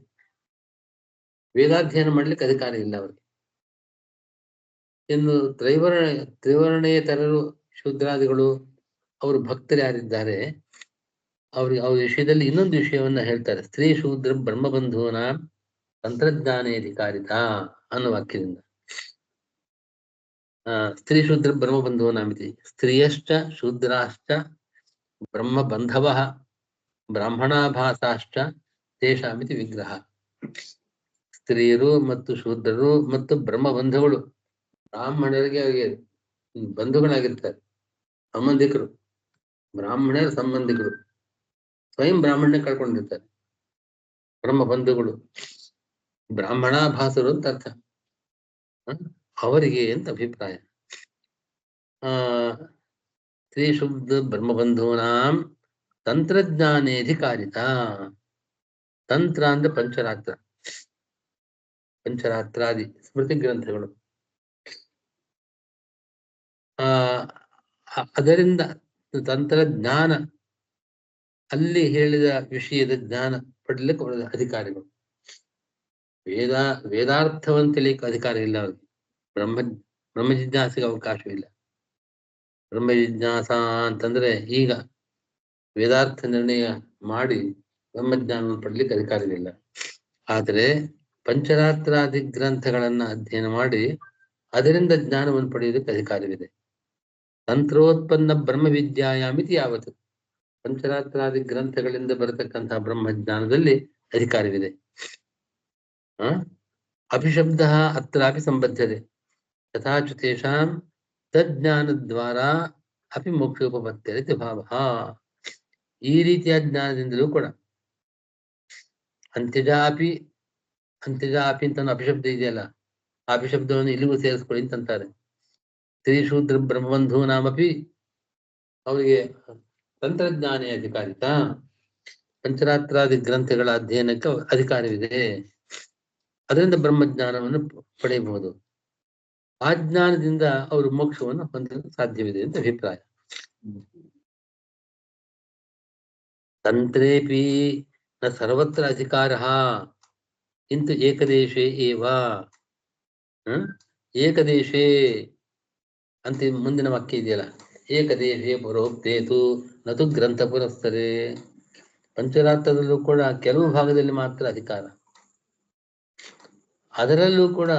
ವೇದಾಧ್ಯಯನ ಮಾಡ್ಲಿಕ್ಕೆ ಅಧಿಕಾರ ಇಲ್ಲ ಅವರಿಗೆ. ಇನ್ನು ತ್ರಿವರ್ಣೇತರರು, ಶೂದ್ರಾದಿಗಳು, ಅವರು ಭಕ್ತರು ಯಾರಿದ್ದಾರೆ ಅವ್ರ ವಿಷಯದಲ್ಲಿ ಇನ್ನೊಂದು ವಿಷಯವನ್ನ ಹೇಳ್ತಾರೆ. ಸ್ತ್ರೀ ಶೂದ್ರ ಬ್ರಹ್ಮಬಂಧುವನ ತಂತ್ರಜ್ಞಾನೇಧಿಕಾರಿತ ಅನ್ನೋ ವಾಕ್ಯದಿಂದ. ಸ್ತ್ರೀ ಶೂದ್ರ ಬ್ರಹ್ಮಬಂಧುವನಾಮಿತಿ ಸ್ತ್ರೀಯಶ್ಚ ಶೂದ್ರಾಶ್ಚ ಬ್ರಹ್ಮಬಂಧವ ಬ್ರಾಹ್ಮಣಾಭಾಸಾಶ್ಚ ತೇಷಾಮಿತಿ ವಿಗ್ರಹ. ಸ್ತ್ರೀಯರು ಮತ್ತು ಶೂದ್ರರು ಮತ್ತು ಬ್ರಹ್ಮಬಂಧುಗಳು, ಬ್ರಾಹ್ಮಣರಿಗೆ ಅವರಿಗೆ ಬಂಧುಗಳಾಗಿರ್ತಾರೆ, ಸಂಬಂಧಿಕರು, ಬ್ರಾಹ್ಮಣರ ಸಂಬಂಧಿಕರು, ಸ್ವಯಂ ಬ್ರಾಹ್ಮಣ್ಯ ಕಳ್ಕೊಂಡಿರ್ತಾರೆ. ಬ್ರಹ್ಮಬಂಧುಗಳು ಬ್ರಾಹ್ಮಣಾಭಾಸರು ಅಂತ ಅರ್ಥ, ಅವರಿಗೆ ಅಂತ ಅಭಿಪ್ರಾಯ. ಸ್ತ್ರೀ ಶುದ್ಧ ಬ್ರಹ್ಮಬಂಧೂನಾಂ ತಂತ್ರಜ್ಞಾನೇಧಿಕಾರಿತ. ತಂತ್ರ ಅಂದ್ರೆ ಪಂಚರಾತ್ರ, ಪಂಚರಾತ್ರಾದಿ ಸ್ಮೃತಿ ಗ್ರಂಥಗಳು. ಅದರಿಂದ ತಂತ್ರಜ್ಞಾನ, ಅಲ್ಲಿ ಹೇಳಿದ ವಿಷಯದ ಜ್ಞಾನ ಪಡಲಿಕ್ಕೆ ಅವರ ಅಧಿಕಾರಿಗಳು. ವೇದಾರ್ಥವನ್ನು ತಿಳಿಯಕ್ಕೆ ಅಧಿಕಾರ ಇಲ್ಲ ಅವ್ರಿಗೆ. ಬ್ರಹ್ಮ ಜಿಜ್ಞಾಸೆಗೆ ಅವಕಾಶವಿಲ್ಲ. ಬ್ರಹ್ಮ ಜಿಜ್ಞಾಸ ಅಂತಂದ್ರೆ ಈಗ ವೇದಾರ್ಥ ನಿರ್ಣಯ ಮಾಡಿ ಬ್ರಹ್ಮಜ್ಞಾನವನ್ನು ಪಡ್ಲಿಕ್ಕೆ ಅಧಿಕಾರವಿಲ್ಲ. ಆದರೆ ಪಂಚರಾತ್ರಾದಿ ಗ್ರಂಥಗಳನ್ನ ಅಧ್ಯಯನ ಮಾಡಿ ಅದರಿಂದ ಜ್ಞಾನವನ್ನು ಪಡೆಯುವುದಕ್ಕೆ ಅಧಿಕಾರವಿದೆ. ತಂತ್ರೋತ್ಪನ್ನ ಬ್ರಹ್ಮವಿದ್ಯಾಯಾಮಿತಿ ಯಾವತ್ತು, ಪಂಚರಾತ್ರಾದಿ ಗ್ರಂಥಗಳಿಂದ ಬರತಕ್ಕಂತಹ ಬ್ರಹ್ಮಜ್ಞಾನದಲ್ಲಿ ಅಧಿಕಾರವಿದೆ. ಅಭಿಶಬ್ದ ಅತ್ರಾಪಿ ಸಂಬದ್ಧತೆ ತಥಾಚ ತೇಷಾಂ ತಜ್ಞಾನದ್ವಾರ ಅಪಿ ಮೋಕ್ಷೋಪಪತ್ತೇರಿತಿ ಭಾವ. ಈ ರೀತಿಯ ಜ್ಞಾನದಿಂದಲೂ ಕೂಡ ಅಂತ್ಯಜಾಪಿ ಅಂತ್ಯಜಾಪಿ ಅಂತ ಅಪಿಶಬ್ದ ಇದೆಯಲ್ಲ, ಆ ಅಪಿಶಬ್ದವನ್ನು ಇಲ್ಲಿಗೂ ಸೇರಿಸ್ಕೊಳ್ಳಿ ಅಂತಾರೆ. ಸ್ತ್ರೀ ಶೂದ್ರ ಬ್ರಹ್ಮಬಂಧು ನಾಮಪಿ ಅವರಿಗೆ ತಂತ್ರಜ್ಞಾನೇ ಅಧಿಕಾರಿತ, ಪಂಚರಾತ್ರಾದಿ ಗ್ರಂಥಗಳ ಅಧ್ಯಯನಕ್ಕೆ ಅಧಿಕಾರವಿದೆ. ಅದರಿಂದ ಬ್ರಹ್ಮಜ್ಞಾನವನ್ನು ಪಡೆಯಬಹುದು. ಆ ಜ್ಞಾನದಿಂದ ಅವರು ಮೋಕ್ಷವನ್ನು ಹೊಂದಲು ಸಾಧ್ಯವಿದೆ ಅಂತ ಅಭಿಪ್ರಾಯ. ತಂತ್ರೇಪಿ ನ ಸರ್ವತ್ರ ಅಧಿಕಾರ ಕಿಂತು ಏಕದೇಶೇ ಏವ. ಏಕದೇಶೇ ಅಂತ ಮುಂದಿನ ವಾಕ್ಯ ಇದೆಯಲ್ಲ, ಏಕದೇಶೇ ಪರೋಕ್ತೇತು ನತು ಗ್ರಂಥ ಪುರಸ್ತರೆ. ಪಂಚರಾತ್ರದಲ್ಲೂ ಕೂಡ ಕೆಲವು ಭಾಗದಲ್ಲಿ ಮಾತ್ರ ಅಧಿಕಾರ, ಅದರಲ್ಲೂ ಕೂಡ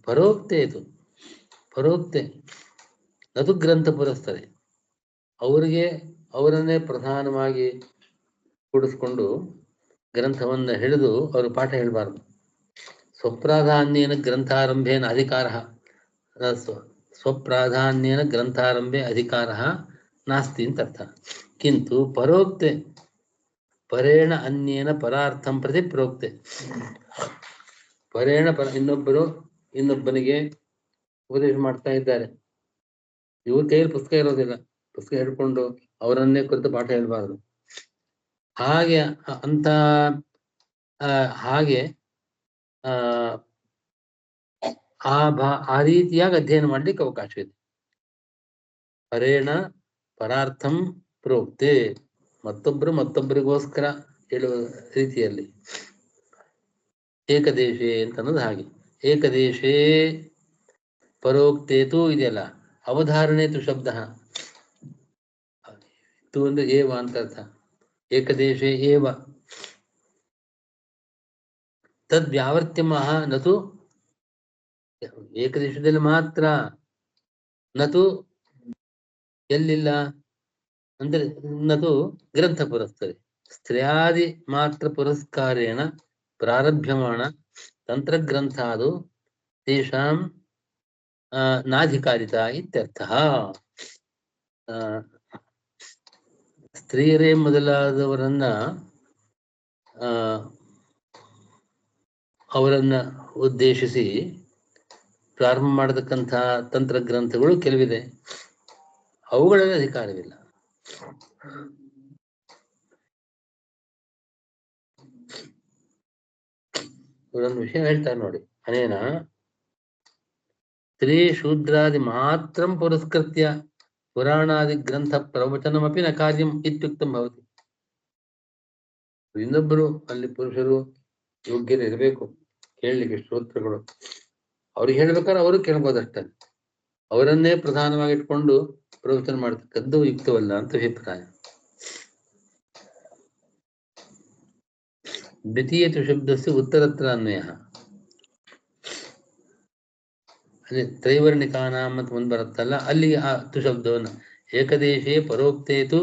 ಪರೋಕ್ತೇತು, ಪರೋಕ್ತೆ ನತು ಗ್ರಂಥ ಪುರಸ್ತರೆ. ಅವರನ್ನೇ ಪ್ರಧಾನವಾಗಿ ಕೂಡಿಸ್ಕೊಂಡು ಗ್ರಂಥವನ್ನ ಹಿಡಿದು ಅವರು ಪಾಠ ಹೇಳಬಾರ್ದು. ಸ್ವಪ್ರಾಧಾನ್ಯೇನ ಗ್ರಂಥಾರಂಭೇನ ಅಧಿಕಾರ, ಸ್ವಪ್ರಾಧಾನ್ಯೇನ ಗ್ರಂಥಾರಂಭೆ ಅಧಿಕಾರ ನಾಸ್ತಿ ಅಂತ ಅರ್ಥ. ಕಿಂತು ಪರೋಕ್ತೆ ಪರೇಣ ಅನ್ಯೇನ ಪರಾರ್ಥಂ ಪ್ರತಿ ಪ್ರೋಕ್ತೆ. ಪರೇಣ ಇನ್ನೊಬ್ಬನಿಗೆ ಉಪದೇಶ ಮಾಡ್ತಾ ಇದ್ದಾರೆ, ಇವ್ರ ಕೈಯಲ್ಲಿ ಪುಸ್ತಕ ಇರೋದಿಲ್ಲ, ಪುಸ್ತಕ ಹಿಡ್ಕೊಂಡು ಅವರನ್ನೇ ಕುರಿತು ಪಾಠ ಹೇಳಬಾರದು. ಹಾಗೆ ಆ ರೀತಿಯಾಗಿ ಅಧ್ಯಯನ ಮಾಡ್ಲಿಕ್ಕೆ ಅವಕಾಶ ಇದೆ. ಪರೇಣ ಪರಾರ್ಥಂ ಪ್ರೋಕ್ತೆ, ಮತ್ತೊಬ್ಬರಿಗೋಸ್ಕರ ಹೇಳುವ ರೀತಿಯಲ್ಲಿ. ಏಕದೇಶೇ ಅಂತ ಅನ್ನೋದು ಹಾಗೆ. ಏಕದೇಶೇ ಪರೋಕ್ತೇತು ಇದೆಯಲ್ಲ, ಅವಧಾರಣೇತು ಶಬ್ದ ತು ಅಂದ್ರೆ ಏವ ಅಂತ ಅರ್ಥ. ಏಕದೇಶೇ ಏವ ತದ್ ವ್ಯಾವರ್ತ್ಯಮಃ ನತು, ಏಕದೇಶದಲ್ಲಿ ಮಾತ್ರ, ನತು ಎಲ್ಲಿಲ್ಲ ಅಂದ್ರೆ ನತು ಗ್ರಂಥ ಪುರಸ್ತರೆ. ಸ್ತ್ರೀಯಾದಿ ಮಾತ್ರ ಪುರಸ್ಕಾರೇಣ ಪ್ರಾರಭ್ಯಮಾಣ ತಂತ್ರಗ್ರಂಥಾದು ತೇಷಾಂ ನಾಧಿಕಾರಿತ ಇತ್ಯರ್ಥ. ಸ್ತ್ರೀಯರೇ ಮೊದಲಾದವರನ್ನ ಅವರನ್ನ ಉದ್ದೇಶಿಸಿ ಪ್ರಾರಂಭ ಮಾಡತಕ್ಕಂಥ ತಂತ್ರಗ್ರಂಥಗಳು ಕೆಲವಿದೆ, ಅವುಗಳಲ್ಲಿ ಅಧಿಕಾರವಿಲ್ಲ. ಇವರೊಂದು ವಿಷಯ ಹೇಳ್ತಾರೆ ನೋಡಿ, ಅನೇನ ಸ್ತ್ರೀ ಶೂದ್ರಾದಿ ಮಾತ್ರಂ ಪುರಸ್ಕೃತ್ಯ ಪುರಾಣಾದಿ ಗ್ರಂಥ ಪ್ರವಚನಮಪಿ ನ ಕಾರ್ಯಂ ಇತ್ಯುಕ್ತಂ ಭವತಿ. ಇನ್ನೊಬ್ಬರು ಅಲ್ಲಿ ಪುರುಷರು ಯೋಗ್ಯರು ಇರಬೇಕು ಕೇಳಲಿಕ್ಕೆ, ಶ್ರೋತ್ರಗಳು ಅವ್ರಿಗೆ ಹೇಳ್ಬೇಕಾದ್ರೆ ಅವರು ಕೇಳ್ಬೋದಷ್ಟೇ. ಅವರನ್ನೇ ಪ್ರಧಾನವಾಗಿ ಇಟ್ಕೊಂಡು ಪ್ರವಚನ ಮಾಡ್ತಕ್ಕದ್ದು ಯುಕ್ತವಲ್ಲ ಅಂತ ಅಭಿಪ್ರಾಯ. ದ್ವಿತೀಯ ಶಬ್ದಸ್ಯ ಉತ್ತರತ್ರ ಅನ್ವಯ. ಅಲ್ಲಿ ತ್ರೈವರ್ಣಿಕಾನಾಂ ಅಂತ ಮುಂದೆ ಬರುತ್ತಲ್ಲ, ಅಲ್ಲಿ ಆ ತು ಶಬ್ದವನ್ನು ಏಕದೇಶೇ ಪರೋಕ್ತೇತು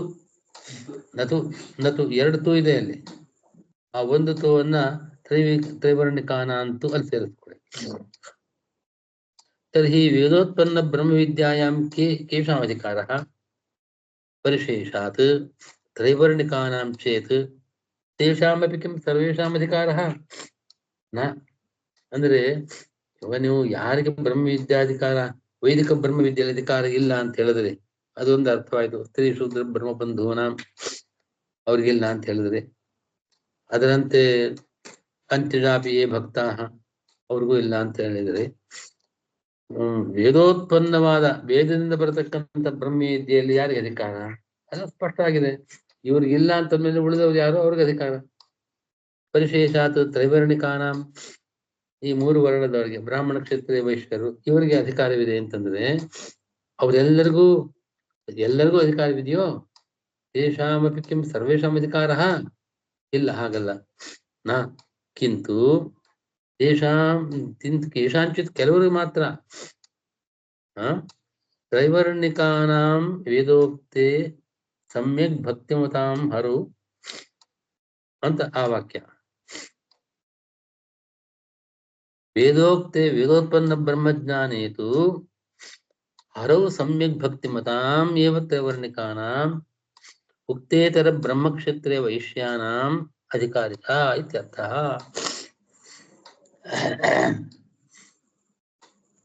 ನತು, ನತು ಎರಡು ತು ಇದೆ ಅಲ್ಲಿ, ಆ ಒಂದು ತುವನ್ನ ತ್ರೈವರ್ಣಿಕಾನ ಅಂತೂ ಅಲ್ಲಿ ಸೇರಿಸ್ಕೊಳ್ಳಿ. ತರ್ಹಿ ವೇದೋತ್ಪನ್ನ ಬ್ರಹ್ಮವಿದ್ಯಾಯಾಂ ಕೇಷಾಂ ಅಧಿಕಾರಃ ಪರಿಶೇಷಾತ್ ತ್ರೈವರ್ಣಿಕಾನಾಂ ಚೇತ್ ತೇಷಾಮಪಿ ಕಿಂ ಸರ್ವೇಷಾಂ ಅಧಿಕಾರಃ ನ. ಅಂದ್ರೆ ನೀವು ಯಾರಿಗೆ ಬ್ರಹ್ಮವಿದ್ಯಾಧಿಕಾರ, ವೈದಿಕ ಬ್ರಹ್ಮವಿದ್ಯೆ ಅಧಿಕಾರ ಇಲ್ಲ ಅಂತ ಹೇಳಿದ್ರೆ ಅದೊಂದು ಅರ್ಥವಾಯ್ತು. ಸ್ತ್ರೀ ಶೂದ್ರ ಬ್ರಹ್ಮಬಂಧುವನಾಂ ಅವ್ರಿಗಿಲ್ಲ ಅಂತ ಹೇಳಿದ್ರೆ, ಅದರಂತೆ ಪಂಚಜಾಪಿಯೇ ಭಕ್ತಾ ಅವ್ರಿಗೂ ಇಲ್ಲ ಅಂತ ಹೇಳಿದರೆ, ವೇದೋತ್ಪನ್ನವಾದ ವೇದದಿಂದ ಬರತಕ್ಕಂಥ ಬ್ರಹ್ಮವಿದ್ಯೆಯಲ್ಲಿ ಯಾರಿಗೆ ಅಧಿಕಾರ? ಅದು ಸ್ಪಷ್ಟ ಆಗಿದೆ. ಇವ್ರಿಗಿಲ್ಲ ಅಂತಂದ್ಮೇಲೆ ಉಳಿದವ್ರು ಯಾರು, ಅವ್ರಿಗೆ ಅಧಿಕಾರ. ಪರಿಶೇಷಾತ್ ತ್ರೈವರ್ಣಿಕಾನಾಂ, ಈ ಮೂರು ವರ್ಣದವರಿಗೆ ಬ್ರಾಹ್ಮಣ ಕ್ಷತ್ರಿಯ ವೈಶ್ಯರು ಇವರಿಗೆ ಅಧಿಕಾರವಿದೆ ಅಂತಂದ್ರೆ ಅವರೆಲ್ಲರಿಗೂ ಅಧಿಕಾರವಿದೆಯೋ? ತೇಷಾಮಪಿ ಕಿಂ ಸರ್ವೇಷಾಂ ಅಧಿಕಾರಃ? ಇಲ್ಲ, ಹಾಗಲ್ಲ. ನ ಕಿಂತು ಕೇಷಾಂಚಿತ್ ಕೆಲವರಿಗೆ ಮಾತ್ರ ತ್ರೈವರ್ಣಿಕಾನಾಂ ವೇದೋಕ್ತೆ ಸಮ್ಯಕ್ ಭಕ್ತಿಮತಾಂ ಹರು ಅಂತ ಆ ವಾಕ್ಯ. ವೇದೋಕ್ತೆ ವೇದೋತ್ಪನ್ನ ಬ್ರಹ್ಮಜ್ಞಾನೇತು ಹರೌ ಸಮ್ಯಕ್ ಭಕ್ತಿಮತಾಂ ಏವ ತ್ರೈವರ್ಣಿಕಾನಾಂ ಉಕ್ತೇತರ ಬ್ರಹ್ಮಕ್ಷತ್ರಿಯ ವೈಶ್ಯಾನಾಂ ಅಧಿಕಾರಿ ಇತ್ಯರ್ಥಃ.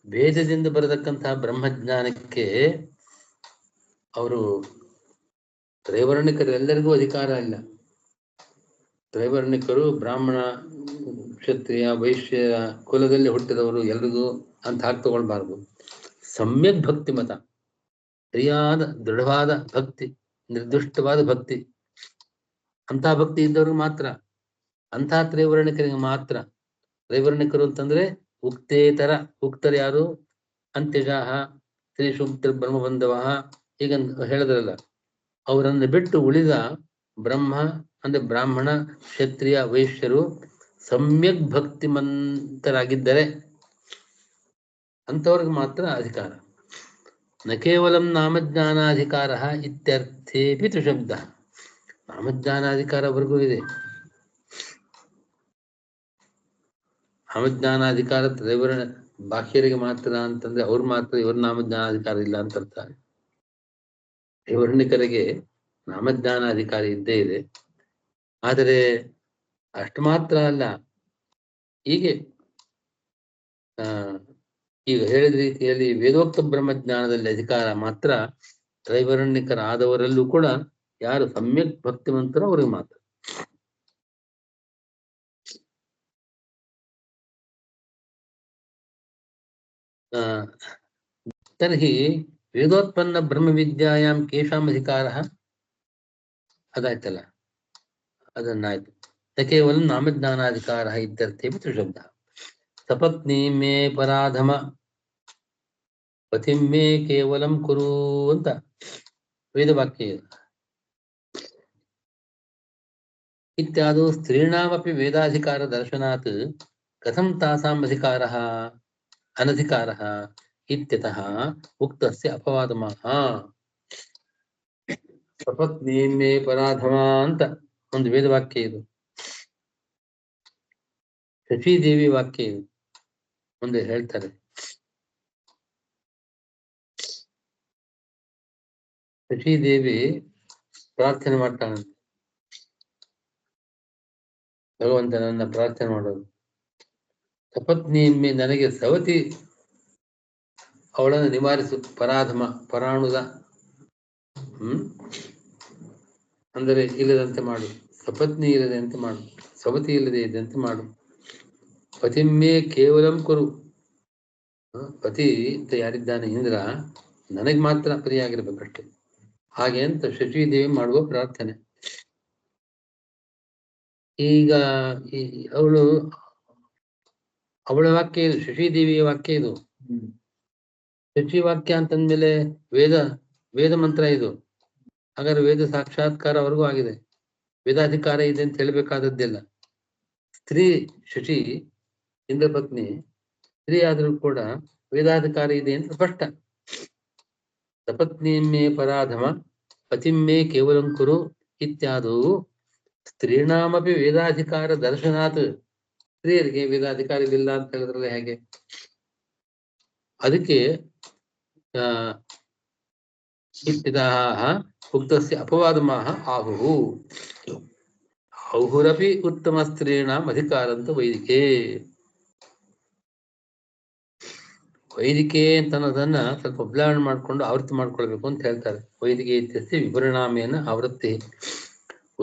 ವೇದದಿಂದ ಬರತಕ್ಕಂತಹ ಬ್ರಹ್ಮಜ್ಞಾನಕ್ಕೆ ಅವರು ತ್ರೈವರ್ಣಿಕರು ಎಲ್ಲರಿಗೂ ಅಧಿಕಾರ ಇಲ್ಲ. ತ್ರೈವರ್ಣಿಕರು ಬ್ರಾಹ್ಮಣ, ಕ್ಷತ್ರಿಯ, ವೈಶ್ಯ ಕುಲದಲ್ಲಿ ಹುಟ್ಟಿದವರು ಎಲ್ರಿಗೂ ಅಂತ ಹಾಕಿ ತಗೊಳ್ಬಾರ್ದು. ಸಮ್ಯಕ್ ಭಕ್ತಿ ಮತ, ಸರಿಯಾದ ದೃಢವಾದ ಭಕ್ತಿ, ನಿರ್ದಿಷ್ಟವಾದ ಭಕ್ತಿ, ಅಂಥ ಭಕ್ತಿ ಇದ್ದವ್ರಿಗೆ ಮಾತ್ರ, ಅಂಥ ತ್ರೈವರ್ಣಿಕರಿಗೆ ಮಾತ್ರ. ತ್ರೈವರ್ಣಿಕರು ಅಂತಂದ್ರೆ ಉಕ್ತೇತರ, ಉಕ್ತರು ಯಾರು? ಅಂತ್ಯಜಾಹ, ಶ್ರೀ ಸೂಕ್ತ ಬ್ರಹ್ಮಬಂಧವ, ಈಗ ಹೇಳಿದ್ರಲ್ಲ, ಅವರನ್ನು ಬಿಟ್ಟು ಉಳಿದ ಬ್ರಹ್ಮ ಅಂದ್ರೆ ಬ್ರಾಹ್ಮಣ, ಕ್ಷತ್ರಿಯ, ವೈಶ್ಯರು ಸಮ್ಯಕ್ ಭಕ್ತಿಮಂತರಾಗಿದ್ದರೆ ಅಂಥವ್ರಿಗೆ ಮಾತ್ರ ಅಧಿಕಾರ. ನ ಕೇವಲಂ ನಾಮಜ್ಞಾನಾಧಿಕಾರ ಇತ್ಯರ್ಥೇಪಿ ಶಬ್ದ. ನಾಮಜ್ಞಾನಾಧಿಕಾರವರೆಗೂ ಇದೆ. ನಾಮಜ್ಞಾನಾಧಿಕಾರ ತ್ರೈವರ್ಣ ಬಾಹ್ಯರಿಗೆ ಮಾತ್ರ ಅಂತಂದ್ರೆ ಅವ್ರು ಮಾತ್ರ, ಇವ್ರ ನಾಮಜ್ಞಾನಾಧಿಕಾರ ಇಲ್ಲ ಅಂತ ಅರ್ಥ. ತ್ರೈವರ್ಣಿಕರಿಗೆ ನಾಮಜ್ಞಾನಾಧಿಕಾರ ಇದ್ದೇ ಇದೆ. ಆದರೆ ಅಷ್ಟು ಮಾತ್ರ ಅಲ್ಲ, ಹೀಗೆ ಈಗ ಹೇಳಿದ ರೀತಿಯಲ್ಲಿ ವೇದೋಕ್ತ ಬ್ರಹ್ಮಜ್ಞಾನದಲ್ಲಿ ಅಧಿಕಾರ ಮಾತ್ರ ತ್ರೈವರ್ಣಿಕರಾದವರಲ್ಲೂ ಕೂಡ ಯಾರು ಸಮ್ಯಕ್ ಭಕ್ತಿವಂತರು ಅವ್ರಿಗೆ ಮಾತ್ರ. ತರ್ಹಿ ವೇದೋತ್ಪನ್ನ ಬ್ರಹ್ಮವಿದ್ಯಾಯಾಂ ಕೇಶಾಂ ಅಧಿಕಾರಃ ಅದಾಯ್ತಲ್ಲ, ಅದನ್ನಾಯ್ತು. ನ ಕೇವಲ ನಾಮಜ್ಞಾನಾಧಿಕಾರಃ ಇತ್ಯರ್ಥೇಪಿ ಶಬ್ದಃ. ಸಪತ್ನಿ ಮೇ ಪರಾಧಮ ಪತಿಂ ಮೇ ಕೇವಲಂ ಕುರು ಅಂತ ವೇದವಾಕ್ಯ ಇದೆ. ಇತ್ಯಾದು ಸ್ತ್ರೀಣಾಮಪಿ ವೇದಾಧಿಕಾರ ದರ್ಶನಾತ್ ಕಥಂ ತಾಸಾಂ ಅಧಿಕಾರಃ ಅನಧಿಕಾರಃ ಇತ್ಯತಃ ಉಕ್ತಸ್ಯ ಅಪವಾದಮಃ. ಸಪತ್ನಿ ಮೇ ಪರಾಧಮ ಅಂತ ಒಂದು ವೇದವಾಕ್ಯ ಇದು, ಶಚೀದೇವಿ ವಾಕ್ಯ ಇದು. ಮುಂದೆ ಹೇಳ್ತಾರೆ, ಶಚೀದೇವಿ ಪ್ರಾರ್ಥನೆ ಮಾಡ್ತಾಳಂತೆ, ಭಗವಂತನನ್ನ ಪ್ರಾರ್ಥನೆ ಮಾಡೋದು. ಸಪತ್ನಿ ಮೇ, ನನಗೆ ಸವತಿ ಅವಳನ್ನು ನಿವಾರಿಸು. ಪರಾಧಮ, ಪರಾಣುದ ಅಂದರೆ ಇಲ್ಲದಂತೆ ಮಾಡು. ಸಪತ್ನಿ ಇಲ್ಲದಂತೆ ಮಾಡು, ಸವತಿ ಇಲ್ಲದೆ ಇದ್ದಂತೆ ಮಾಡು. ಪತಿಮ್ಮೆ ಕೇವಲಂ ಕುರು, ಪತಿ ಅಂತ ಯಾರಿದ್ದಾನೆ ಇಂದ್ರ, ನನಗೆ ಮಾತ್ರ ಪ್ರಿಯಾಗಿರ್ಬೇಕಷ್ಟೆ. ಹಾಗೆ ಅಂತ ಶಚೀದೇವಿ ಮಾಡುವ ಪ್ರಾರ್ಥನೆ. ಈಗ ಅವಳ ವಾಕ್ಯ ಇದು, ಶಚೀದೇವಿಯ ವಾಕ್ಯ ಇದು. ಶಚಿ ವಾಕ್ಯ ಅಂತಂದ್ಮೇಲೆ ವೇದ ಮಂತ್ರ ಇದು. ಹಾಗಾದ್ರೆ ವೇದ ಸಾಕ್ಷಾತ್ಕಾರ ಅವ್ರಿಗೂ ಆಗಿದೆ, ವೇದಾಧಿಕಾರ ಇದೆ ಅಂತ ಹೇಳ್ಬೇಕಾದದ್ದಿಲ್ಲ. ಸ್ತ್ರೀ ಶಚಿ ಇಂದ್ರ ಪತ್ನಿ ಸ್ತ್ರೀ ಆದ್ರೂ ಕೂಡ ವೇದಾಧಿಕಾರ ಇದೆ ಅಂತ ಸ್ಪಷ್ಟ. ಸಪತ್ನಿ ಮೇ ಪರಾಧಮ ಪತಿಮ್ಮೆ ಕೇವಲಂ ಕುರು ಇತ್ಯಾದು ಸ್ತ್ರೀಣಾಮಪಿ ವೇದಾಧಿಕಾರ ದರ್ಶನಾತ್. ಸ್ತ್ರೀಯರಿಗೆ ವೇದಾಧಿಕಾರವಿಲ್ಲ ಅಂತ ಹೇಳಿದ್ರಲ್ಲ ಹೇಗೆ? ಅದಕ್ಕೆ ಉಕ್ತಸ್ಯ ಅಪವಾದಮಃ ಆಹುಹು. ಆಹುರಪಿ ಉತ್ತಮ ಸ್ತ್ರೀಣಾಂ ಅಧಿಕಾರಂತ ವೈದಿಕೆ. ವೈದಿಕೆ ಅಂತ ಅನ್ನೋದನ್ನ ಸ್ವಲ್ಪ ಬದಲಾವಣೆ ಮಾಡ್ಕೊಂಡು ಆವೃತ್ತಿ ಮಾಡ್ಕೊಳ್ಬೇಕು ಅಂತ ಹೇಳ್ತಾರೆ. ವೈದಿಕೆ ಇತ್ಯಸ್ಯ ವಿಪರಿಣಾಮೇನ ಆವೃತ್ತಿ.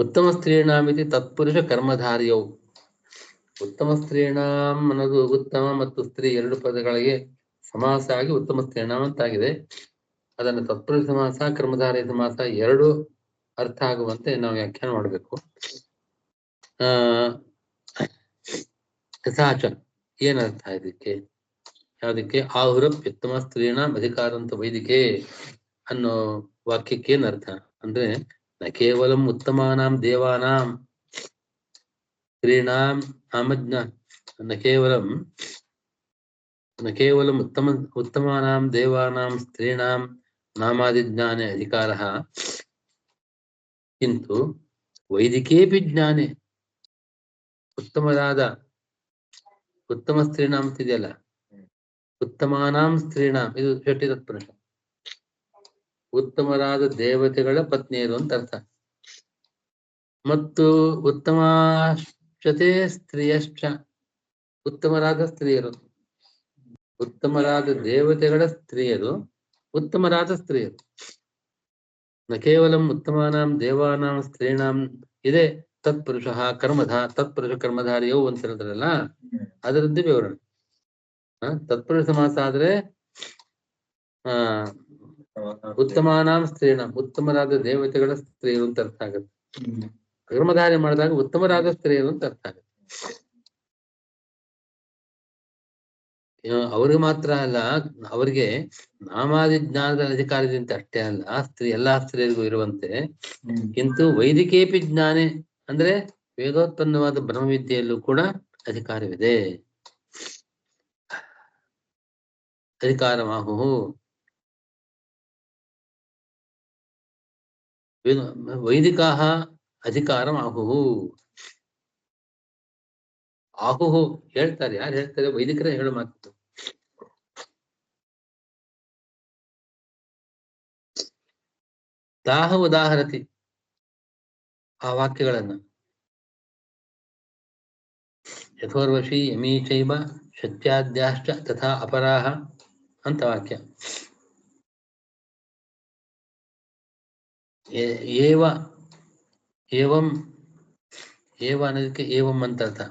ಉತ್ತಮ ಸ್ತ್ರೀಣಾಮಿತಿ ತತ್ಪುರುಷ ಕರ್ಮಧಾರಿಯವು. ಉತ್ತಮ ಸ್ತ್ರೀಣಾಂ ಅನ್ನೋದು ಉತ್ತಮ ಮತ್ತು ಸ್ತ್ರೀ ಎರಡು ಪದಗಳಿಗೆ ಸಮಾಸ ಆಗಿ ಉತ್ತಮ ಸ್ತ್ರೀಣಾಂ ಅಂತಾಗಿದೆ. ಅದನ್ನು ತತ್ಪುರುಷ ಸಮಾಸ, ಕರ್ಮಧಾರಯ ಸಮಾಸ ಎರಡು ಅರ್ಥ ಆಗುವಂತೆ ನಾವು ವ್ಯಾಖ್ಯಾನ ಮಾಡಬೇಕು. ಯಥಾಚ ಏನರ್ಥ ಇದಕ್ಕೆ? ಯಾವುದಕ್ಕೆ? ಆಹುರಪ್ಯುತ್ತಮ ಸ್ತ್ರೀಣಾಂ ಅಧಿಕಾರಂತ ವೈದಿಕೆ ಅನ್ನೋ ವಾಕ್ಯಕ್ಕೆ ಏನರ್ಥ ಅಂದ್ರೆ, ನ ಕೇವಲಂ ಉತ್ತಮಾನಾಂ ದೇವಾನಾಂ ಸ್ತ್ರೀಣಾಂ ನಾಮಜ್ಞ, ನ ಕೇವಲಂ ಉತ್ತಮಾನಾಂ ದೇವಾನಾಂ ಸ್ತ್ರೀಣಾಂ ನಾಮಾದಿಜ್ಞಾನೆ ಅಧಿಕಾರಃ ಕಿಂತು ವೈದಿಕೇಪಿ ಜ್ಞಾನೆ. ಉತ್ತಮರಾದ ಉತ್ತಮ ಸ್ತ್ರೀಣಾಂ ಅಂತಿದೆಯಲ್ಲ, ಉತ್ತಮಾನಾಂ ಸ್ತ್ರೀಣಾಂ ಇದು ಷಷ್ಠಿ ತತ್ಪುರುಷ. ಉತ್ತಮರಾದ ದೇವತೆಗಳ ಪತ್ನಿಯರು ಅಂತ ಅರ್ಥ. ಮತ್ತು ಉತ್ತಮಾಶ್ಚತೆ ಸ್ತ್ರೀಯಶ್ಚ, ಉತ್ತಮರಾದ ಸ್ತ್ರೀಯರು, ಉತ್ತಮರಾದ ದೇವತೆಗಳ ಸ್ತ್ರೀಯರು, ಉತ್ತಮರಾದ ಸ್ತ್ರೀಯರು. ನ ಕೇವಲಂ ಉತ್ತಮಾನಾಂ ದೇವಾನಾಂ ಸ್ತ್ರೀಣಾಂ ಇದೆ ತತ್ಪುರುಷ ಕರ್ಮಧ, ತತ್ಪುರುಷ ಕರ್ಮಧಾರಿಯೋ ಅಂತ ಹೇಳಿದ್ರಲ್ಲ, ಅದರದ್ದು ವಿವರಣೆ. ತತ್ಪುರುಷ ಸಮಾಸ ಆದ್ರೆ ಉತ್ತಮಾನಾಂ ಸ್ತ್ರೀಣಾಂ, ಉತ್ತಮರಾದ ದೇವತೆಗಳ ಸ್ತ್ರೀಯರು ಅಂತ ಅರ್ಥ ಆಗುತ್ತೆ. ಕರ್ಮಧಾರಿ ಮಾಡಿದಾಗ ಉತ್ತಮರಾದ ಸ್ತ್ರೀಯರು ಅಂತ ಅರ್ಥ ಆಗುತ್ತೆ. ಅವ್ರಿಗೆ ಮಾತ್ರ ಅಲ್ಲ, ಅವರಿಗೆ ನಾಮಾದಿ ಜ್ಞಾನದ ಅಧಿಕಾರದಿಂದ ಅಷ್ಟೇ ಅಲ್ಲ, ಎಲ್ಲಾ ಸ್ತ್ರೀಯರಿಗೂ ಇರುವಂತೆ ಕಿಂತು ವೈದಿಕೇಪಿ ಜ್ಞಾನೆ ಅಂದ್ರೆ ವೇದೋತ್ಪನ್ನವಾದ ಬ್ರಹ್ಮವಿದ್ಯೆಯಲ್ಲೂ ಕೂಡ ಅಧಿಕಾರವಿದೆ. ಅಧಿಕಾರಮಾಹು ವೈದಿಕಾಹ ಅಧಿಕಾರಮಾಹು. ಆಹುಹು ಹೇಳ್ತಾರೆ, ಯಾರು ಹೇಳ್ತಾರೆ? ವೈದಿಕರೇ ಹೇಳೋ ಮಾತು. ದಾಹ ಉದಾಹರತಿ ಆ ವಾಕ್ಯಗಳನ್ನ. ಯಥೋರ್ವಶಿ ಯಮೀ ಚೈವ ಶತ್ಯಾದ್ಯಾಶ್ಚ ತಥಾ ಅಪರಾಹ ಅಂತ ವಾಕ್ಯ. ಏವ ಏವಂ, ಏವ ಅನ್ನೋದಕ್ಕೆ ಏವಂ ಅಂತ ಅರ್ಥ.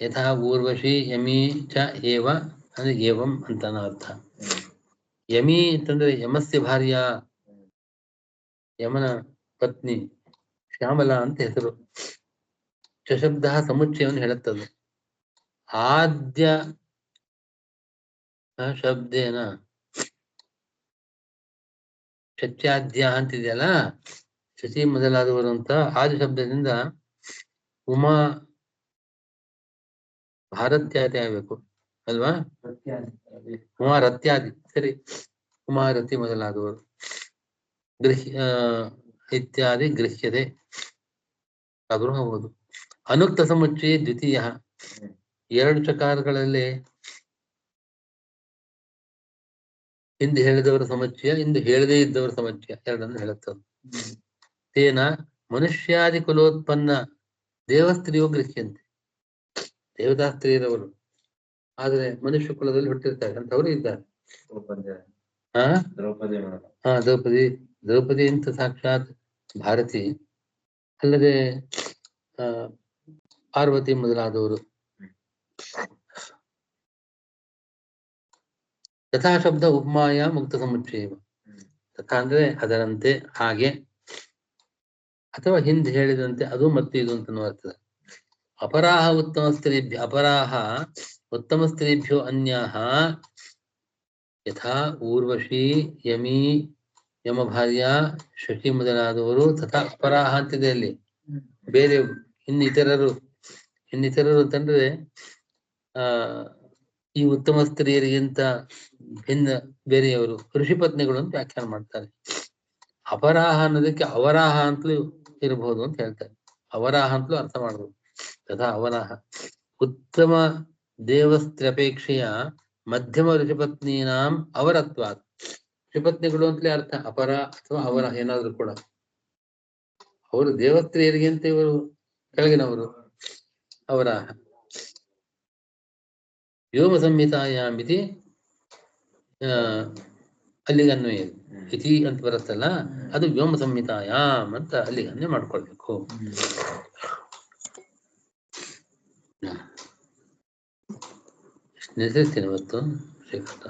ಯಥಾ ಊರ್ವಶಿ ಯಮೀ ಚ ಏವ ಅಂದ್ರೆ ಏವಂ ಅಂತ ಅರ್ಥ. ಯಮಿ ಅಂತಂದ್ರೆ ಯಮಸ್ಯ ಭಾರ್ಯ, ಯಮನ ಪತ್ನಿ ಶ್ಯಾಮಲಾ ಅಂತ ಹೆಸರು. ಶಬ್ದ ಸಮುಚ್ಚಯವನ್ನು ಹೇಳುತ್ತದೆ. ಆದ್ಯ ಶಬ್ದೇನ ಶತ್ಯಾದ್ಯ ಅಂತಿದೆಯಲ್ಲ, ಶಶಿ ಮೊದಲಾದವರು ಅಂತ ಆದಿ ಶಬ್ದದಿಂದ ಉಮಾ ಭಾರತ್ಯಾದಿ ಆಗ್ಬೇಕು ಅಲ್ವಾ? ಉಮಾ ರತ್ಯಾದಿ, ಸರಿ. ಉಮಾ ರತಿ ಮೊದಲಾದವರು ಇತ್ಯಾದಿ ಗೃಹ್ಯತೆ ಆದ್ರೂ ಹೌದು. ಅನುಕ್ತ ಸಮುಚ್ಚಯ ದ್ವಿತೀಯ, ಎರಡು ಚಕಾರಗಳಲ್ಲಿ ಹಿಂದೆ ಹೇಳಿದವರ ಸಮುಚ್ಚಯ, ಇಂದು ಹೇಳದೇ ಇದ್ದವರ ಸಮುಚ್ಚಯ ಎರಡನ್ನು ಹೇಳುತ್ತದೆ. ತೇನ ಮನುಷ್ಯಾದಿ ಕುಲೋತ್ಪನ್ನ ದೇವಸ್ತ್ರೀಯೋ ಗೃಹ್ಯಂತೆ. ದೇವತಾ ಸ್ತ್ರೀಯರವರು ಆದ್ರೆ ಮನುಷ್ಯ ಕುಲದಲ್ಲಿ ಹುಟ್ಟಿರ್ತಾರೆ ಅಂತವರು ಇದ್ದಾರೆ. ದ್ರೌಪದಿ, ದ್ರೌಪದಿ ಅಂತ ಸಾಕ್ಷಾತ್ ಭಾರತಿ ಅಲ್ಲದೆ ಪಾರ್ವತಿ ಮೊದಲಾದವರು. ತಥಾ ಶಬ್ದ ಉಪಮಾಯ ಮುಕ್ತ ಸಮುಚ್ಚಯ. ತಥಾ ಅಂದ್ರೆ ಅದರಂತೆ, ಹಾಗೆ, ಅಥವಾ ಹಿಂದೆ ಹೇಳಿದಂತೆ, ಅದು ಮತ್ತು ಇದು ಅಂತ ಅರ್ಥದ. ಅಪರಾಹ ಉತ್ತಮ ಸ್ತ್ರೀಭ್ಯ, ಅಪರಾಹ ಉತ್ತಮ ಸ್ತ್ರೀಭ್ಯೋ ಅನ್ಯಾಹ ಯಥಾ ಊರ್ವಶಿ ಯಮಿ ಯಮ ಭಾರ್ಯ ಶಶಿ ಮೊದಲಾದವರು. ತಥಾ ಅಪರಾಹ ಅಂತಿದೆ ಅಲ್ಲಿ. ಬೇರೆ ಇನ್ನಿತರರು ಅಂತಂದ್ರೆ ಈ ಉತ್ತಮ ಸ್ತ್ರೀಯರಿಗಿಂತ ಭಿನ್ನ ಬೇರೆಯವರು ಋಷಿಪತ್ನಿಗಳು ಅಂತ ವ್ಯಾಖ್ಯಾನ ಮಾಡ್ತಾರೆ. ಅಪರಾಹ ಅನ್ನೋದಕ್ಕೆ ಅವರಾಹ ಅಂತಲೂ ಇರಬಹುದು ಅಂತ ಹೇಳ್ತಾರೆ. ಅವರಾಹ ಅಂತಲೂ ಅರ್ಥ ಮಾಡಬಹುದು. ತಥಾ ಅವರಾಹ ಉತ್ತಮ ದೇವಸ್ತ್ರೀಪೇಕ್ಷೆಯ ಮಧ್ಯಮ ಋಷಿಪತ್ನೀನಾಂ ಅವರತ್ವಾತ್. ಋಷಿಪತ್ನಿಗಳು ಅಂತಲೇ ಅರ್ಥ, ಅಪರ ಅಥವಾ ಅವರ ಏನಾದ್ರು ಕೂಡ. ಅವರು ದೇವಸ್ತ್ರೀಯರಿಗಿಂತ ಇವರು ಕೆಳಗಿನವರು, ಅವರಾಹ. ವ್ಯೋಮ ಸಂಹಿತಾಯಾಮಿತಿ ಅಲ್ಲಿಗೆ ಅನ್ವಯ ಇತಿ ಅಂತ ಬರುತ್ತಲ್ಲ, ಅದು ವ್ಯೋಮ ಸಂಹಿತಾಯಾಮ್ ಅಂತ ಅಲ್ಲಿಗೆ ಅನ್ವಯ ಮಾಡ್ಕೊಳ್ಬೇಕು. ನಿಲ್ಲಿಸ್ತೀನಿ ಇವತ್ತು ಶ್ರೀಕೃಷ್ಣ.